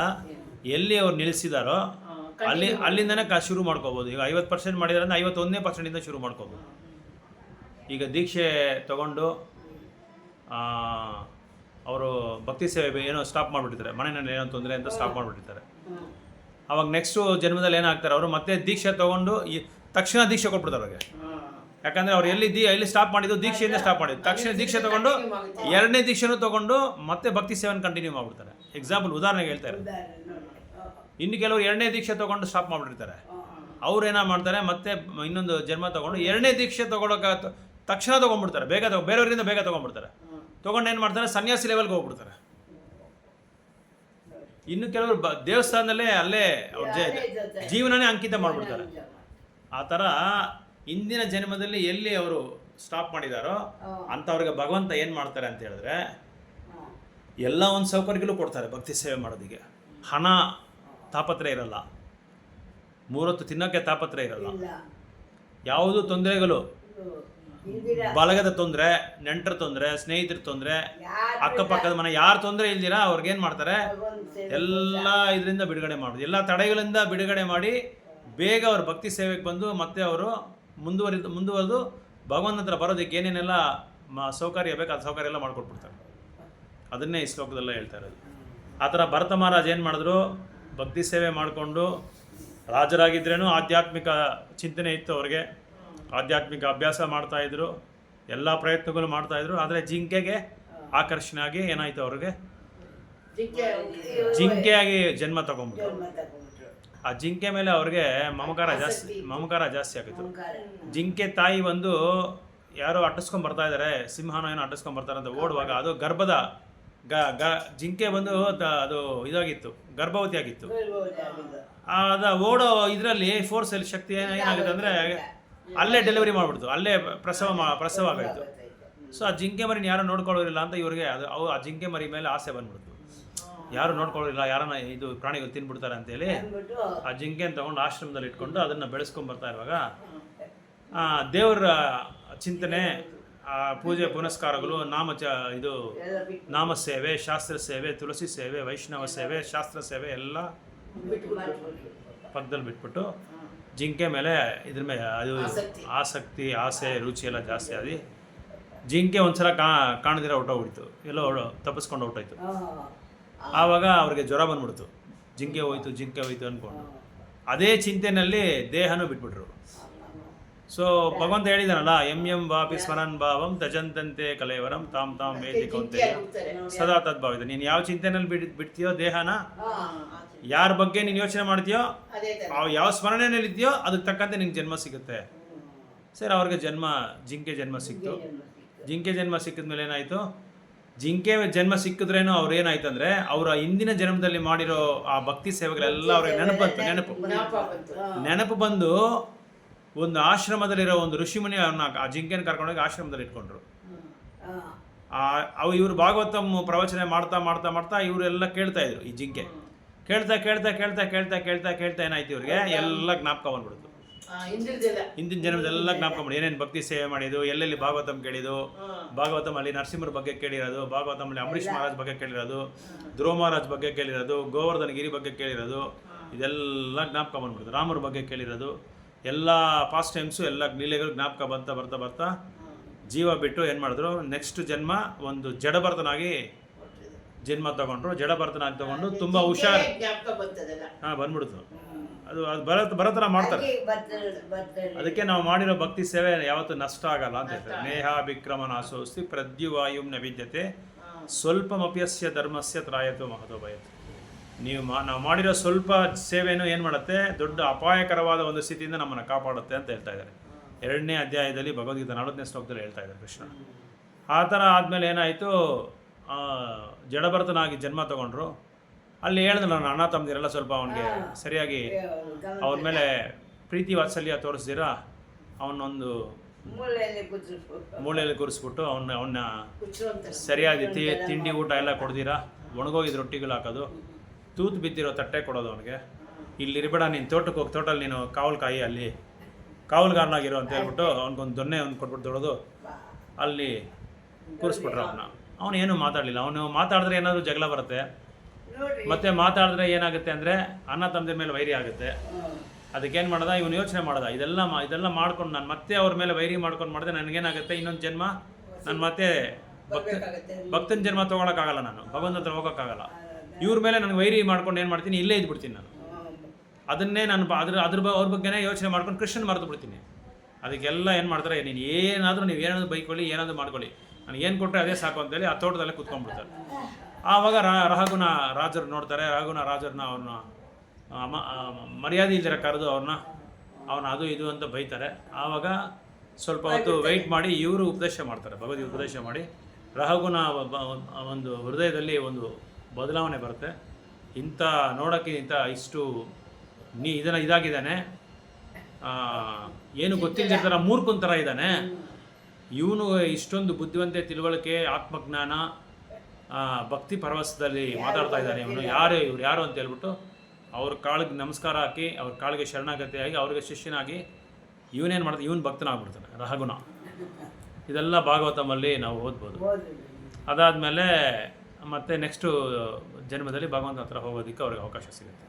ಎಲ್ಲಿ ಅವ್ರು ನಿಲ್ಲಿಸಿದಾರೋ ಅಲ್ಲಿಂದನೇ ಶುರು ಮಾಡ್ಕೋಬೋದು. ಈಗ 50% ಮಾಡಿದಾರೆ ಅಂದರೆ 51% ಶುರು ಮಾಡ್ಕೋಬೋದು. ಈಗ ದೀಕ್ಷೆ ತಗೊಂಡು ಅವರು ಭಕ್ತಿ ಸೇವೆ ಏನೋ ಸ್ಟಾಪ್ ಮಾಡಿಬಿಟ್ಟಿರ್ತಾರೆ, ಮನೆಯಲ್ಲಿ ಏನೋ ತೊಂದರೆ ಅಂತ ಸ್ಟಾಪ್ ಮಾಡಿಬಿಟ್ಟಿರ್ತಾರೆ. ಅವಾಗ ನೆಕ್ಸ್ಟು ಜನ್ಮದಲ್ಲಿ ಏನಾಗ್ತಾರೆ, ಅವರು ಮತ್ತೆ ದೀಕ್ಷೆ ತೊಗೊಂಡು ತಕ್ಷಣ ದೀಕ್ಷೆ ಕೊಟ್ಬಿಡ್ತಾರೆ ಅವ್ರಿಗೆ. ಯಾಕಂದರೆ ಅವ್ರು ಎಲ್ಲಿ ಸ್ಟಾಪ್ ಮಾಡಿದ್ದು, ದೀಕ್ಷೆಯಿಂದ ಸ್ಟಾಪ್ ಮಾಡಿದ್ದು, ತಕ್ಷಣ ದೀಕ್ಷೆ ತೊಗೊಂಡು 2ನೇ ದೀಕ್ಷೆನೂ ತೊಗೊಂಡು ಮತ್ತೆ ಭಕ್ತಿ ಸೇವೆನ ಕಂಟಿನ್ಯೂ ಮಾಡಿಬಿಡ್ತಾರೆ. ಎಕ್ಸಾಂಪಲ್ ಉದಾಹರಣೆಗೆ ಹೇಳ್ತಾರೆ. ಇನ್ನು ಕೆಲವರು 2ನೇ ದೀಕ್ಷೆ ತೊಗೊಂಡು ಸ್ಟಾಪ್ ಮಾಡಿಬಿಡ್ತಾರೆ. ಅವ್ರು ಏನೋ ಮಾಡ್ತಾರೆ, ಮತ್ತೆ ಇನ್ನೊಂದು ಜನ್ಮ ತೊಗೊಂಡು 2ನೇ ದೀಕ್ಷೆ ತೊಗೊಳಕ್ಕೆ ತಕ್ಷಣ ತೊಗೊಂಡ್ಬಿಡ್ತಾರೆ, ಬೇರೆಯವರಿಂದ ಬೇಗ ತೊಗೊಂಡ್ಬಿಡ್ತಾರೆ. ತೊಗೊಂಡು ಏನು ಮಾಡ್ತಾರೆ, ಸನ್ಯಾಸಿ ಲೆವೆಲ್ಗೆ ಹೋಗ್ಬಿಡ್ತಾರೆ. ಇನ್ನು ಕೆಲವರು ದೇವಸ್ಥಾನದಲ್ಲೇ ಅಲ್ಲೇ ಅವ್ರ ಜೀವನನೇ ಅಂಕಿತ ಮಾಡಿಬಿಡ್ತಾರೆ. ಆ ಥರ ಇಂದಿನ ಜನ್ಮದಲ್ಲಿ ಎಲ್ಲಿ ಅವರು ಸ್ಟಾಪ್ ಮಾಡಿದಾರೋ ಅಂಥವ್ರಿಗೆ ಭಗವಂತ ಏನು ಮಾಡ್ತಾರೆ ಅಂತ ಹೇಳಿದ್ರೆ, ಎಲ್ಲ ಒಂದು ಸೌಕರ್ಯಗಳು ಕೊಡ್ತಾರೆ. ಭಕ್ತಿ ಸೇವೆ ಮಾಡೋದಿಗೆ ಹಣ ತಾಪತ್ರೆ ಇರಲ್ಲ, 3 ಹೊತ್ತು ತಿನ್ನೋಕ್ಕೆ ತಾಪತ್ರೆ ಇರಲ್ಲ, ಯಾವುದು ತೊಂದರೆಗಳು, ಬಳಗದ ತೊಂದರೆ, ನೆಂಟರ ತೊಂದರೆ, ಸ್ನೇಹಿತರ ತೊಂದರೆ, ಅಕ್ಕಪಕ್ಕದ ಮನೆ ಯಾರು ತೊಂದರೆ ಇಲ್ದಿರಾ ಅವ್ರಿಗೇನು ಮಾಡ್ತಾರೆ, ಎಲ್ಲ ಇದರಿಂದ ಬಿಡುಗಡೆ ಮಾಡೋದು, ಎಲ್ಲ ತಡೆಗಳಿಂದ ಬಿಡುಗಡೆ ಮಾಡಿ ಬೇಗ ಅವ್ರ ಭಕ್ತಿ ಸೇವೆಗೆ ಬಂದು ಮತ್ತೆ ಅವರು ಮುಂದುವರೆದು ಭಗವಂತನ ಹತ್ರ ಬರೋದಕ್ಕೆ ಏನೇನೆಲ್ಲ ಸೌಕರ್ಯ ಬೇಕು ಅದು ಸೌಕರ್ಯ ಎಲ್ಲ ಮಾಡಿಕೊಟ್ಬಿಡ್ತಾರೆ. ಅದನ್ನೇ ಈ ಶ್ಲೋಕದಲ್ಲ ಹೇಳ್ತಾ ಇರೋದು. ಆ ಥರ ಭರತ ಮಹಾರಾಜ್ ಏನು ಮಾಡಿದ್ರು, ಭಕ್ತಿ ಸೇವೆ ಮಾಡಿಕೊಂಡು ರಾಜರಾಗಿದ್ರೇನು ಆಧ್ಯಾತ್ಮಿಕ ಚಿಂತನೆ ಇತ್ತು ಅವ್ರಿಗೆ, ಆಧ್ಯಾತ್ಮಿಕ ಅಭ್ಯಾಸ ಮಾಡ್ತಾಯಿದ್ರು, ಎಲ್ಲ ಪ್ರಯತ್ನಗಳು ಮಾಡ್ತಾಯಿದ್ರು. ಆದರೆ ಜಿಂಕೆಗೆ ಆಕರ್ಷಣೆ ಆಗಿ ಏನಾಯಿತು, ಅವ್ರಿಗೆ ಜಿಂಕೆಯಾಗಿ ಜನ್ಮ ತಗೊಂಡ್ಬಿಟ್ರು. ಆ ಜಿಂಕೆ ಮೇಲೆ ಅವ್ರಿಗೆ ಮಮಕಾರ ಜಾಸ್ತಿ ಆಗಿತ್ತು. ಜಿಂಕೆ ತಾಯಿ ಬಂದು ಯಾರೋ ಅಟ್ಟಿಸ್ಕೊಂಡು ಬರ್ತಾ ಇದ್ದಾರೆ, ಸಿಂಹನ ಏನೋ ಅಟ್ಟಿಸ್ಕೊಂಡು ಬರ್ತಾರೆ ಅಂತ ಓಡುವಾಗ ಅದು ಗರ್ಭದ ಜಿಂಕೆ ಬಂದು ಅದು ಇದಾಗಿತ್ತು, ಗರ್ಭವತಿ ಆಗಿತ್ತು. ಅದ ಓಡೋ ಇದರಲ್ಲಿ ಫೋರ್ಸಲ್ಲಿ ಶಕ್ತಿ ಏನಾಗುತ್ತೆ ಅಂದರೆ ಅಲ್ಲೇ ಡೆಲಿವರಿ ಮಾಡಿಬಿಡ್ತು, ಅಲ್ಲೇ ಪ್ರಸವ ಆಗಾಯಿತು. ಸೊ ಆ ಜಿಂಕೆ ಮರಿನ ಯಾರು ನೋಡ್ಕೊಳ್ಳೋರಿಲ್ಲ ಅಂತ ಇವ್ರಿಗೆ ಆ ಜಿಂಕೆ ಮರಿ ಮೇಲೆ ಆಸೆ ಬಂದ್ಬಿಡ್ತು. ಯಾರು ನೋಡ್ಕೊಳ್ಳೋರಿಲ್ಲ, ಯಾರನ್ನ ಇದು ಪ್ರಾಣಿಗಳು ತಿನ್ಬಿಡ್ತಾರೆ ಅಂತೇಳಿ ಆ ಜಿಂಕೆನ ತೊಗೊಂಡು ಆಶ್ರಮದಲ್ಲಿ ಇಟ್ಕೊಂಡು ಅದನ್ನು ಬೆಳೆಸ್ಕೊಂಡ್ಬರ್ತಾ ಇರುವಾಗ ದೇವರ ಚಿಂತನೆ, ಪೂಜೆ ಪುನಸ್ಕಾರಗಳು, ನಾಮ ಸೇವೆ, ಶಾಸ್ತ್ರ ಸೇವೆ, ತುಳಸಿ ಸೇವೆ, ವೈಷ್ಣವ ಸೇವೆ, ಶಾಸ್ತ್ರ ಸೇವೆ ಎಲ್ಲ ಪಕ್ಕದಲ್ಲಿ ಬಿಟ್ಬಿಟ್ಟು ಜಿಂಕೆ ಮೇಲೆ ಇದ್ರ ಮೇಲೆ ಅದು ಆಸಕ್ತಿ, ಆಸೆ, ರುಚಿ ಎಲ್ಲ ಜಾಸ್ತಿ ಆಗಿ ಜಿಂಕೆ ಒಂದ್ಸಲ ಕಾಣದಿರೋ ಹೊಟ್ಟೋಗ್ಬಿಡ್ತು, ಎಲ್ಲೋ ತಪ್ಪಿಸ್ಕೊಂಡು ಹೊಟ್ಟೋಯ್ತು. ಆವಾಗ ಅವ್ರಿಗೆ ಜ್ವರ ಬಂದ್ಬಿಡ್ತು, ಜಿಂಕೆ ಹೋಯ್ತು ಅಂದ್ಕೊಂಡು. ಅದೇ ಚಿಂತೆನಲ್ಲಿ ದೇಹನೂ ಬಿಟ್ಬಿಟ್ರು. ಸೊ ಭಗವಂತ ಹೇಳಿದಾನಲ್ಲ, ಎಂ ವಾಪಿ ಸ್ಮರನ್ ಭಾವಂ ತಜಂತಂತೆ ಕಲೇವರಂ ತಾಮ್ ತಾಮ್ ವೇದಿ ಕೌಂತೆಯ ಸದಾ ತದ್ಭಾವಿತ. ನೀನು ಯಾವ ಚಿಂತೆನಲ್ಲಿ ಬಿಡ್ತೀಯೋ ದೇಹನ, ಯಾರ ಬಗ್ಗೆ ನೀನು ಯೋಚನೆ ಮಾಡ್ತೀಯೋ, ಯಾವ ಸ್ಮರಣೆಯಲ್ಲಿ ಇದೆಯೋ ಅದಕ್ಕೆ ತಕ್ಕಂತೆ ನಿನ್ಗೆ ಜನ್ಮ ಸಿಗುತ್ತೆ. ಸರ್ ಅವ್ರಿಗೆ ಜಿಂಕೆ ಜನ್ಮ ಸಿಕ್ತು. ಜಿಂಕೆ ಜನ್ಮ ಸಿಕ್ಕಿದ್ಮೇಲೆ ಏನಾಯಿತು, ಜಿಂಕೆ ಜನ್ಮ ಸಿಕ್ಕಿದ್ರೇನು ಅವ್ರು ಏನಾಯ್ತು ಅಂದರೆ ಅವರ ಹಿಂದಿನ ಜನ್ಮದಲ್ಲಿ ಮಾಡಿರೋ ಆ ಭಕ್ತಿ ಸೇವೆಗಳೆಲ್ಲ ಅವ್ರಿಗೆ ನೆನಪು ಬಂದು ಒಂದು ಆಶ್ರಮದಲ್ಲಿರೋ ಒಂದು ಋಷಿಮುನಿ ಅವ್ರನ್ನ ಆ ಜಿಂಕೆನ ಕರ್ಕೊಂಡೋಗಿ ಆಶ್ರಮದಲ್ಲಿ ಇಟ್ಕೊಂಡ್ರು. ಇವರು ಭಾಗವತಂ ಪ್ರವಚನ ಮಾಡ್ತಾ ಇವರೆಲ್ಲ ಕೇಳ್ತಾ ಇದ್ರು. ಈ ಜಿಂಕೆ ಕೇಳ್ತಾ ಏನಾಯ್ತು ಇವ್ರಿಗೆ ಎಲ್ಲ ಜ್ಞಾಪಕ ಬಂದ್ಬಿಡ್ತು. ಹಿಂದಿನ ಜನ್ಮದೆಲ್ಲ ಜ್ಞಾಪಕ ಮಾಡಿ ಏನೇನು ಭಕ್ತಿ ಸೇವೆ ಮಾಡಿದ್ದು, ಎಲ್ಲೆಲ್ಲಿ ಭಾಗವತಂ ಕೇಳಿದ್ದು, ಭಾಗವತಂ ಅಲ್ಲಿ ನರಸಿಂಹರ ಬಗ್ಗೆ ಕೇಳಿರೋದು, ಭಾಗವತಂ ಅಲ್ಲಿ ಅಂಬರೀಷ್ ಮಹಾರಾಜ್ ಬಗ್ಗೆ ಕೇಳಿರೋದು, ಧ್ರುವ ಮಹಾರಾಜ್ ಬಗ್ಗೆ ಕೇಳಿರೋದು, ಗೋವರ್ಧನ ಗಿರಿ ಬಗ್ಗೆ ಕೇಳಿರೋದು, ಇದೆಲ್ಲ ಜ್ಞಾಪಕ ಬಂದ್ಬಿಡ್ತು. ರಾಮರ ಬಗ್ಗೆ ಕೇಳಿರೋದು ಎಲ್ಲ ಪಾಸ್ಟ್ ಟೈಮ್ಸು ಎಲ್ಲ ಲೀಲೆಗಳು ಜ್ಞಾಪಕ ಬರ್ತಾ ಜೀವ ಬಿಟ್ಟು ಏನು ಮಾಡಿದ್ರು, ನೆಕ್ಸ್ಟ್ ಜನ್ಮ ಒಂದು ಜಡಭರತನಾಗಿ ಜನ್ಮ ತಗೊಂಡ್ರು. ಜಡಭರತನಾಗಿ ತಗೊಂಡು ತುಂಬ ಹುಷಾರು ಬಂದ್ಬಿಡ್ತು. ಅದು ಬರತನ ಮಾಡ್ತಾರೆ. ಅದಕ್ಕೆ ನಾವು ಮಾಡಿರೋ ಭಕ್ತಿ ಸೇವೆ ಯಾವತ್ತೂ ನಷ್ಟ ಆಗಲ್ಲ ಅಂತ ಹೇಳ್ತಾರೆ. ನೇಹ ವಿಕ್ರಮ ನಾಶೋಸ್ತಿ ಪ್ರದ್ಯುವಾಯುಂ ನ ವಿದ್ಯತೆ ಸ್ವಲ್ಪಮಪ್ಯಸ್ಯ ಧರ್ಮಸ್ಯ ತ್ರಾಯತು ಮಹತೋ ಭಯತ್. ನಾವು ಮಾಡಿರೋ ಸ್ವಲ್ಪ ಸೇವೆನೂ ಏನು ಮಾಡುತ್ತೆ, ದೊಡ್ಡ ಅಪಾಯಕರವಾದ ಒಂದು ಸ್ಥಿತಿಯಿಂದ ನಮ್ಮನ್ನು ಕಾಪಾಡುತ್ತೆ ಅಂತ ಹೇಳ್ತಾ ಇದ್ದಾರೆ. 2ನೇ ಅಧ್ಯಾಯದಲ್ಲಿ ಭಗವದ್ಗೀತೆ 40ನೇ ಶ್ಲೋಕದಲ್ಲಿ ಹೇಳ್ತಾ ಇದ್ದಾರೆ ಕೃಷ್ಣ. ಆ ಥರ ಆದಮೇಲೆ ಏನಾಯಿತು, ಜಡಭರತನಾಗಿ ಜನ್ಮ ತಗೊಂಡ್ರು. ಅಲ್ಲಿ ಹೇಳಿದ್ನಲ್ಲ, ನಾನು ಅಣ್ಣ ತಮ್ಮದಿರೆಲ್ಲ ಸ್ವಲ್ಪ ಅವನಿಗೆ ಸರಿಯಾಗಿ ಅವನ ಮೇಲೆ ಪ್ರೀತಿ ವಾತ್ಸಲ್ಯ ತೋರಿಸ್ದಿರ ಅವನೊಂದು ಮೂಲೆಯಲ್ಲಿ ಕೂರಿಸ್ಬಿಟ್ಟು ಅವನ್ನ ಸರಿಯಾಗಿ ತಿಂಡಿ ಊಟ ಎಲ್ಲ ಕೊಡ್ದಿರ, ಒಣಗೋಗಿದ ರೊಟ್ಟಿಗಳು ಹಾಕೋದು, ತೂತು ಬಿದ್ದಿರೋ ತಟ್ಟೆ ಕೊಡೋದು ಅವನಿಗೆ. ಇಲ್ಲಿರಬೇಡ, ನೀನು ತೋಟಕ್ಕೆ ಹೋಗಿ ತೋಟಲ್ಲಿ ನೀನು ಕಾವಲ್ಕಾಯಿ, ಅಲ್ಲಿ ಕಾವಲ್ಗಾರನಾಗಿರೋ ಅಂತ ಹೇಳ್ಬಿಟ್ಟು ಅವ್ನಿಗೊಂದು ದೊನ್ನೆ ಒಂದು ಕೊಟ್ಬಿಟ್ಟು ದೊಡ್ಡದು ಅಲ್ಲಿ ಕೂರಿಸ್ಬಿಟ್ರು ಅವನ್ನ. ಅವನೇನು ಮಾತಾಡಲಿಲ್ಲ. ಅವನು ಮಾತಾಡಿದ್ರೆ ಏನಾದರೂ ಜಗಳ ಬರುತ್ತೆ, ಮತ್ತೆ ಮಾತಾಡಿದ್ರೆ ಏನಾಗುತ್ತೆ ಅಂದರೆ ಅಣ್ಣ ತಮ್ಮದ ಮೇಲೆ ವೈರಿ ಆಗುತ್ತೆ. ಅದಕ್ಕೇನು ಮಾಡ್ದ, ಇವನು ಯೋಚನೆ ಮಾಡ್ದ, ಇದೆಲ್ಲ ಮಾಡ್ಕೊಂಡು ನಾನು ಮತ್ತೆ ಅವ್ರ ಮೇಲೆ ವೈರಿ ಮಾಡ್ಕೊಂಡು ಮಾಡಿದೆ, ನನಗೇನಾಗುತ್ತೆ, ಇನ್ನೊಂದು ಜನ್ಮ ನಾನು ಮತ್ತೆ ಭಕ್ತನ ಜನ್ಮ ತೊಗೊಳಕ್ಕಾಗಲ್ಲ, ನಾನು ಭಗವಂತ ಹತ್ರ ಹೋಗೋಕ್ಕಾಗಲ್ಲ. ಇವ್ರ ಮೇಲೆ ನನಗೆ ವೈರಿ ಮಾಡ್ಕೊಂಡು ಏನು ಮಾಡ್ತೀನಿ, ಇಲ್ಲೇ ಇದ್ಬಿಡ್ತೀನಿ ನಾನು. ಅದನ್ನೇ ನಾನು ಅವ್ರ ಬಗ್ಗೆನೇ ಯೋಚನೆ ಮಾಡ್ಕೊಂಡು ಕೃಷ್ಣನ್ ಮರೆತು ಬಿಡ್ತೀನಿ. ಅದಕ್ಕೆಲ್ಲ ಏನು ಮಾಡ್ತಾರೆ, ನೀವು ಏನಾದರೂ ಬೈಕೊಳ್ಳಿ, ಏನಾದರೂ ಮಾಡ್ಕೊಳ್ಳಿ, ನನಗೆ ಏನು ಕೊಟ್ಟರೆ ಅದೇ ಸಾಕು ಅಂತೇಳಿ ಆ ತೋಟದಲ್ಲೇ ಕೂತ್ಕೊಂಡ್ಬಿಡ್ತಾರೆ. ಆವಾಗ ರಘುನ ರಾಜರು ನೋಡ್ತಾರೆ. ರಘುನ ರಾಜರನ್ನ ಅವ್ರನ್ನ ಮರ್ಯಾದೆ ಇಲ್ದಿರ ಕರೆದು ಅವನ ಅದು ಇದು ಅಂತ ಬೈತಾರೆ. ಆವಾಗ ಸ್ವಲ್ಪ ಹೊತ್ತು ವೆಯ್ಟ್ ಮಾಡಿ ಇವರು ಉಪದೇಶ ಮಾಡ್ತಾರೆ, ಭಗವದ್ಗೀತೆ ಉಪದೇಶ ಮಾಡಿ ರಘುನ ಒಂದು ಹೃದಯದಲ್ಲಿ ಒಂದು ಬದಲಾವಣೆ ಬರುತ್ತೆ. ನೋಡೋಕ್ಕೆ ಇಷ್ಟು ಇದಾಗಿದ್ದಾನೆ, ಏನು ಗೊತ್ತಿಲ್ಲದಿರ್ತಾರ ಮೂರ್ಖನ ಥರ ಇದ್ದಾನೆ, ಇವನು ಇಷ್ಟೊಂದು ಬುದ್ಧಿವಂತೆ, ತಿಳುವಳಿಕೆ, ಆತ್ಮಜ್ಞಾನ, ಭಕ್ತಿ ಪರವಶದಲ್ಲಿ ಮಾತಾಡ್ತಾ ಇದ್ದಾನೆ, ಇವ್ರು ಯಾರು ಅಂತ ಹೇಳ್ಬಿಟ್ಟು ಅವ್ರ ಕಾಳಿಗೆ ನಮಸ್ಕಾರ ಹಾಕಿ, ಅವ್ರ ಕಾಳಿಗೆ ಶರಣಾಗತಿ ಆಗಿ, ಅವ್ರಿಗೆ ಶಿಷ್ಯನಾಗಿ ಇವನೇನು ಮಾಡ್ತಾನೆ, ಇವನು ಭಕ್ತನಾಗ್ಬಿಡ್ತಾನೆ ರಘುನ. ಇದೆಲ್ಲ ಭಾಗವತಮಲ್ಲಿ ನಾವು ಓದ್ಬೋದು. ಅದಾದಮೇಲೆ ಮತ್ತೆ ನೆಕ್ಸ್ಟು ಜನ್ಮದಲ್ಲಿ ಭಗವಂತ ಹತ್ರ ಹೋಗೋದಕ್ಕೆ ಅವ್ರಿಗೆ ಅವಕಾಶ ಸಿಗುತ್ತೆ.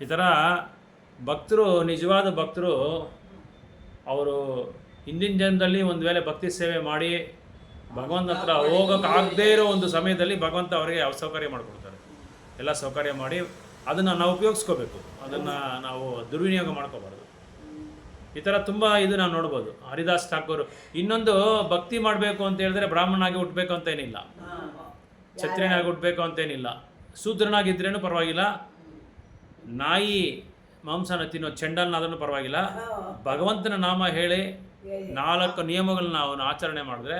ಈ ಥರ ಭಕ್ತರು, ನಿಜವಾದ ಭಕ್ತರು, ಅವರು ಹಿಂದಿನ ಜನ್ಮದಲ್ಲಿ ಒಂದು ವೇಳೆ ಭಕ್ತಿ ಸೇವೆ ಮಾಡಿ ಭಗವಂತ ಹತ್ರ ಹೋಗೋಕ್ಕಾಗದೇ ಇರೋ ಒಂದು ಸಮಯದಲ್ಲಿ ಭಗವಂತ ಅವರಿಗೆ ಸೌಕರ್ಯ ಮಾಡಿಕೊಡ್ತಾರೆ. ಎಲ್ಲ ಸೌಕರ್ಯ ಮಾಡಿ ಅದನ್ನು ನಾವು ಉಪಯೋಗಿಸ್ಕೋಬೇಕು, ಅದನ್ನು ನಾವು ದುರ್ವಿನಿಯೋಗ ಮಾಡ್ಕೋಬಾರ್ದು. ಈ ಥರ ತುಂಬ ನಾವು ನೋಡ್ಬೋದು. ಹರಿದಾಸ್ ಠಾಕೂರ್ ಇನ್ನೊಂದು ಭಕ್ತಿ ಮಾಡಬೇಕು ಅಂತ ಹೇಳಿದ್ರೆ ಬ್ರಾಹ್ಮಣನಾಗಿ ಹುಟ್ಟಬೇಕು ಅಂತ ಏನಿಲ್ಲ, ಕ್ಷತ್ರಿಯನಾಗಿ ಹುಟ್ಟಬೇಕು ಅಂತೇನಿಲ್ಲ, ಶೂದ್ರನಾಗಿದ್ರೇನು ಪರವಾಗಿಲ್ಲ, ನಾಯಿ ಮಾಂಸನ ತಿನ್ನೋ ಚೆಂಡಲ್ನಾದ್ರೂ ಪರವಾಗಿಲ್ಲ, ಭಗವಂತನ ನಾಮ ಹೇಳಿ 4 ನಿಯಮಗಳನ್ನ ಅವನು ಆಚರಣೆ ಮಾಡಿದ್ರೆ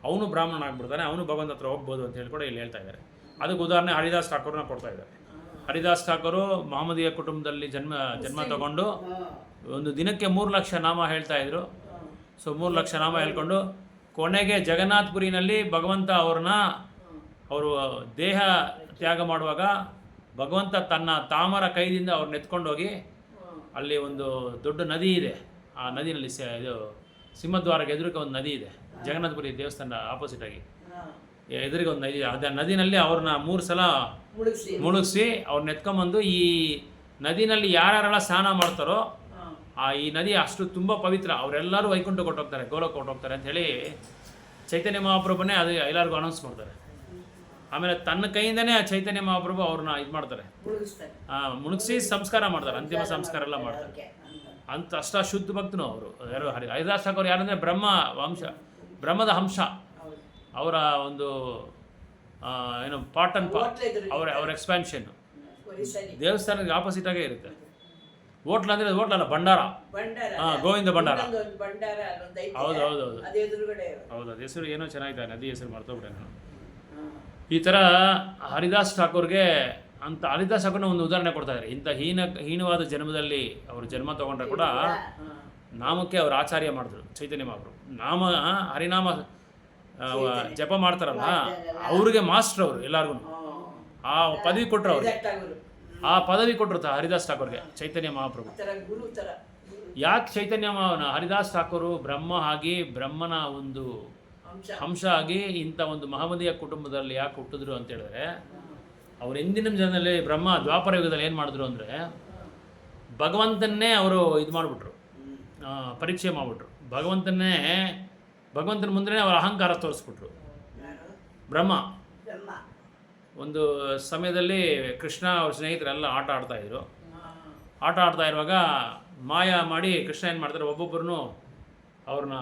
ಅವನು ಬ್ರಾಹ್ಮಣ ಆಗ್ಬಿಡ್ತಾನೆ, ಅವನು ಭಗವಂತ ಹತ್ರ ಹೋಗ್ಬೋದು ಅಂತ ಹೇಳಿ ಕೂಡ ಇಲ್ಲಿ ಹೇಳ್ತಾ ಇದ್ದಾರೆ. ಅದಕ್ಕೆ ಉದಾಹರಣೆ ಹರಿದಾಸ್ ಠಾಕೂರ್ನ ಕೊಡ್ತಾ ಇದ್ದಾರೆ. ಹರಿದಾಸ್ ಠಾಕೂರು ಮಹಮ್ಮದೀಯ ಕುಟುಂಬದಲ್ಲಿ ಜನ್ಮ ತಗೊಂಡು ಒಂದು ದಿನಕ್ಕೆ 3 ಲಕ್ಷ ನಾಮ ಹೇಳ್ತಾ ಇದ್ರು. ಸೊ 3 ಲಕ್ಷ ನಾಮ ಹೇಳ್ಕೊಂಡು ಕೊನೆಗೆ ಜಗನ್ನಾಥಪುರಿನಲ್ಲಿ ಭಗವಂತ ಅವರು ದೇಹ ತ್ಯಾಗ ಮಾಡುವಾಗ ಭಗವಂತ ತನ್ನ ತಾಮರ ಕೈದಿಂದ ಅವ್ರನ್ನ ಎತ್ಕೊಂಡೋಗಿ ಅಲ್ಲಿ ಒಂದು ದೊಡ್ಡ ನದಿ ಇದೆ. ಆ ನದಿನಲ್ಲಿ ಇದು ಸಿಂಹದ್ವಾರಕ್ಕೆ ಎದುರಿಗೆ ಒಂದು ನದಿ ಇದೆ, ಜಗನ್ನಾಥಪುರಿ ದೇವಸ್ಥಾನ ಆಪೋಸಿಟಾಗಿ ಎದುರಿಗೆ ಒಂದು ನದಿ. ಅದೇ ನದಿನಲ್ಲಿ ಅವ್ರನ್ನ 3 ಸಲ ಮುಳುಗಿಸಿ ಅವ್ರನ್ನ ಎತ್ಕೊಂಬಂದು ಈ ನದಿನಲ್ಲಿ ಯಾರ್ಯಾರೆಲ್ಲ ಸ್ನಾನ ಮಾಡ್ತಾರೋ ಈ ನದಿ ಅಷ್ಟು ತುಂಬ ಪವಿತ್ರ, ಅವರೆಲ್ಲರೂ ವೈಕುಂಠ ಕೊಟ್ಟೋಗ್ತಾರೆ, ಗೋಲೋಕ ಕೊಟ್ಟೋಗ್ತಾರೆ ಅಂಥೇಳಿ ಚೈತನ್ಯ ಮಹಾಪ್ರಭುನೇ ಅದು ಎಲ್ಲರಿಗೂ ಅನೌನ್ಸ್ ಮಾಡ್ತಾರೆ. ಆಮೇಲೆ ತನ್ನ ಕೈಯಿಂದನೇ ಚೈತನ್ಯ ಮಹಾಪ್ರಭು ಅವ್ರನ್ನ ಇದು ಮಾಡ್ತಾರೆ, ಮುಳುಗಿಸಿ ಸಂಸ್ಕಾರ ಮಾಡ್ತಾರೆ, ಅಂತಿಮ ಸಂಸ್ಕಾರ ಎಲ್ಲ ಮಾಡ್ತಾರೆ. ಅಂತ ಅಷ್ಟ ಶುದ್ಧ ಭಕ್ತನು ಅವರು. ಯಾರು ಹರಿದಾಸ್ ಠಾಕೂರ್ ಯಾರಂದರೆ ಬ್ರಹ್ಮದ ಅಂಶ. ಅವರ ಒಂದು ಏನು ಪಾರ್ಟ್ ಅಂಡ್ ಪಾರ್ಟ್ ಅವ್ರ ಎಕ್ಸ್ಪ್ಯಾನ್ಷನ್ ದೇವಸ್ಥಾನಕ್ಕೆ ಆಪೋಸಿಟಾಗೇ ಇರುತ್ತೆ. ಹೋಟ್ಲ್ ಅಂದರೆ ಹೋಟ್ಲಲ್ಲ, ಭಂಡಾರ. ಗೋವಿಂದ ಭಂಡಾರ. ಹೌದು ಹೌದು ಹೌದು ಹೌದು. ಅದು ಹೆಸರು ಏನೋ ಚೆನ್ನಾಗಿದೆ, ನದಿ ಹೆಸರು ಮರ್ತೋಗ್ಬಿಟ್ಟೆ ನಾನು. ಈ ಥರ ಹರಿದಾಸ್ ಠಾಕೂರ್ಗೆ ಹರಿದಾಸ್ ಠಾಕೂರ್ನ ಒಂದು ಉದಾಹರಣೆ ಕೊಡ್ತಾ ಇದ್ದಾರೆ. ಇಂಥ ಹೀನವಾದ ಜನ್ಮದಲ್ಲಿ ಅವರು ಜನ್ಮ ತಗೊಂಡ್ರೆ ಕೂಡ ನಾಮಕ್ಕೆ ಅವರು ಆಚಾರ್ಯ ಮಾಡಿದ್ರು ಚೈತನ್ಯ ಮಹಾಪ್ರಭು. ಹರಿನಾಮ ಜಪ ಮಾಡ್ತಾರಲ್ಲ ಅವ್ರಿಗೆ ಮಾಸ್ಟರ್ ಅವರು ಎಲ್ಲರಿಗೂ ಆ ಪದವಿ ಕೊಟ್ಟರು. ಅವ್ರಿಗೆ ಆ ಪದವಿ ಕೊಟ್ಟರು ಹರಿದಾಸ್ ಠಾಕೂರ್ಗೆ ಚೈತನ್ಯ ಮಹಾಪ್ರಭು. ಯಾಕೆ ಚೈತನ್ಯ ಹರಿದಾಸ್ ಠಾಕೂರು ಬ್ರಹ್ಮ ಆಗಿ ಬ್ರಹ್ಮನ ಒಂದು ಅಂಶ ಆಗಿ ಇಂಥ ಒಂದು ಮಹಮ್ಮದೀಯ ಕುಟುಂಬದಲ್ಲಿ ಯಾಕೆ ಹುಟ್ಟಿದ್ರು ಅಂತ ಹೇಳಿದ್ರೆ, ಅವ್ರು ಹಿಂದಿನ ಜನದಲ್ಲಿ ಬ್ರಹ್ಮ ದ್ವಾಪರ ಯುಗದಲ್ಲಿ ಏನು ಮಾಡಿದ್ರು ಅಂದರೆ ಭಗವಂತನ್ನೇ ಅವರು ಇದು ಮಾಡಿಬಿಟ್ರು, ಪರೀಕ್ಷೆ ಮಾಡಿಬಿಟ್ರು. ಭಗವಂತನ ಮುಂದೆ ಅವರ ಅಹಂಕಾರ ತೋರಿಸ್ಬಿಟ್ರು. ಬ್ರಹ್ಮ ಒಂದು ಸಮಯದಲ್ಲಿ ಕೃಷ್ಣ ಅವ್ರ ಸ್ನೇಹಿತರೆಲ್ಲ ಆಟ ಆಡ್ತಾಯಿದ್ರು. ಆಟ ಆಡ್ತಾ ಇರುವಾಗ ಮಾಯಾ ಮಾಡಿ ಕೃಷ್ಣ ಏನು ಮಾಡ್ತಾರೆ, ಒಬ್ಬೊಬ್ಬರನ್ನು ಅವ್ರನ್ನ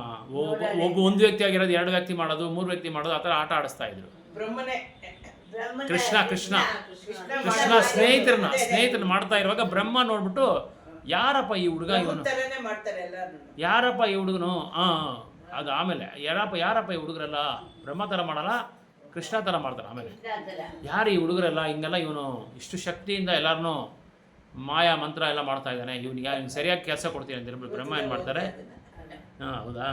ಒಂದು ವ್ಯಕ್ತಿ ಆಗಿರೋದು 2 ವ್ಯಕ್ತಿ ಮಾಡೋದು, 3 ವ್ಯಕ್ತಿ ಮಾಡೋದು, ಆ ಥರ ಆಟ ಆಡಿಸ್ತಾ ಇದ್ರು. ಕೃಷ್ಣ ಸ್ನೇಹಿತರನ್ನ ಮಾಡ್ತಾ ಇರುವಾಗ ಬ್ರಹ್ಮ ನೋಡ್ಬಿಟ್ಟು ಯಾರಪ್ಪ ಈ ಹುಡುಗ, ಯಾರಪ್ಪ ಈ ಹುಡುಗನು, ಅದು ಆಮೇಲೆ ಯಾರಪ್ಪ ಈ ಹುಡುಗರೆಲ್ಲ ಬ್ರಹ್ಮ ಥರ ಮಾಡಲ್ಲ, ಕೃಷ್ಣ ಥರ ಮಾಡ್ತಾರೆ. ಆಮೇಲೆ ಯಾರು ಈ ಹುಡುಗರೆಲ್ಲ ಹಿಂಗೆಲ್ಲ ಇವನು ಇಷ್ಟು ಶಕ್ತಿಯಿಂದ ಎಲ್ಲರನ್ನೂ ಮಾಯಾ ಮಂತ್ರ ಎಲ್ಲ ಮಾಡ್ತಾ ಇದ್ದಾನೆ, ಇವ್ನಿಗೆ ಸರಿಯಾಗಿ ಕೆಲಸ ಕೊಡ್ತೀನಿ ಅಂತ ಹೇಳ್ಬಿಟ್ಟು ಬ್ರಹ್ಮ ಏನು ಮಾಡ್ತಾರೆ, ಹೌದಾ,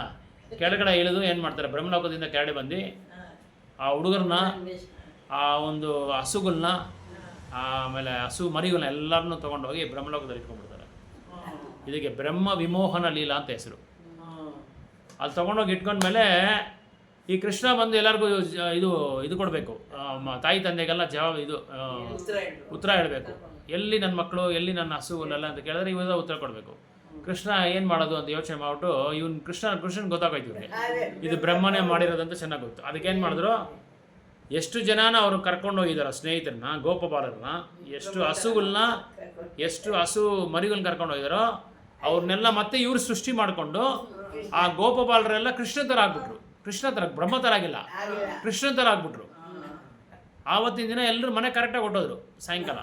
ಕೆಳಗಡೆ ಇಳಿದು ಏನು ಮಾಡ್ತಾರೆ, ಬ್ರಹ್ಮಲೋಕದಿಂದ ಕೆಳಗಡೆ ಬಂದು ಆ ಹುಡುಗರನ್ನ, ಆ ಒಂದು ಹಸುಗಳನ್ನ, ಆಮೇಲೆ ಹಸು ಮರಿಗಳನ್ನ ಎಲ್ಲರನ್ನೂ ತೊಗೊಂಡೋಗಿ ಬ್ರಹ್ಮಲೋಕದಲ್ಲಿ ಇಟ್ಕೊಂಡ್ಬಿಡ್ತಾರೆ. ಇದಕ್ಕೆ ಬ್ರಹ್ಮ ವಿಮೋಹನ ಲೀಲಾ ಅಂತ ಹೆಸರು. ಅಲ್ಲಿ ತೊಗೊಂಡೋಗಿ ಇಟ್ಕೊಂಡ್ಮೇಲೆ ಈ ಕೃಷ್ಣ ಬಂದು ಎಲ್ಲರಿಗೂ ಇದು ಕೊಡಬೇಕು, ತಾಯಿ ತಂದೆಗೆಲ್ಲ ಉತ್ತರ ಹೇಳಬೇಕು. ಎಲ್ಲಿ ನನ್ನ ಮಕ್ಕಳು, ಎಲ್ಲಿ ನನ್ನ ಹಸುಗಳೆಲ್ಲ ಅಂತ ಕೇಳಿದ್ರೆ ಇವಾಗ ಉತ್ತರ ಕೊಡಬೇಕು. ಕೃಷ್ಣ ಏನು ಮಾಡೋದು ಅಂತ ಯೋಚನೆ ಮಾಡಿಬಿಟ್ಟು ಕೃಷ್ಣನ್ ಗೊತ್ತಾಗೋಯ್ತು ಇವ್ರಿಗೆ ಇದು ಬ್ರಹ್ಮನೇ ಮಾಡಿರೋದಂತ ಚೆನ್ನಾಗಿ ಗೊತ್ತು. ಅದಕ್ಕೇನು ಮಾಡಿದ್ರು, ಎಷ್ಟು ಜನನ ಅವರು ಕರ್ಕೊಂಡು ಹೋಗಿದಾರೋ ಸ್ನೇಹಿತರನ್ನ, ಗೋಪಬಾಲರನ್ನ, ಎಷ್ಟು ಹಸು ಮರಿಗಳನ್ನ ಕರ್ಕೊಂಡು ಹೋಗಿದಾರೋ ಅವ್ರನ್ನೆಲ್ಲ ಮತ್ತೆ ಇವ್ರು ಸೃಷ್ಟಿ ಮಾಡಿಕೊಂಡು ಆ ಗೋಪಬಾಲರೆಲ್ಲ ಕೃಷ್ಣ ಥರ ಆಗ್ಬಿಟ್ರು. ಕೃಷ್ಣ ಥರ, ಬ್ರಹ್ಮ ಥರ ಆಗಿಲ್ಲ, ಕೃಷ್ಣ ಥರ ಆಗ್ಬಿಟ್ರು. ಆವತ್ತಿನ ದಿನ ಎಲ್ಲರೂ ಮನೆ ಕರೆಕ್ಟಾಗಿ ಹೊಟ್ಟೋದ್ರು. ಸಾಯಂಕಾಲ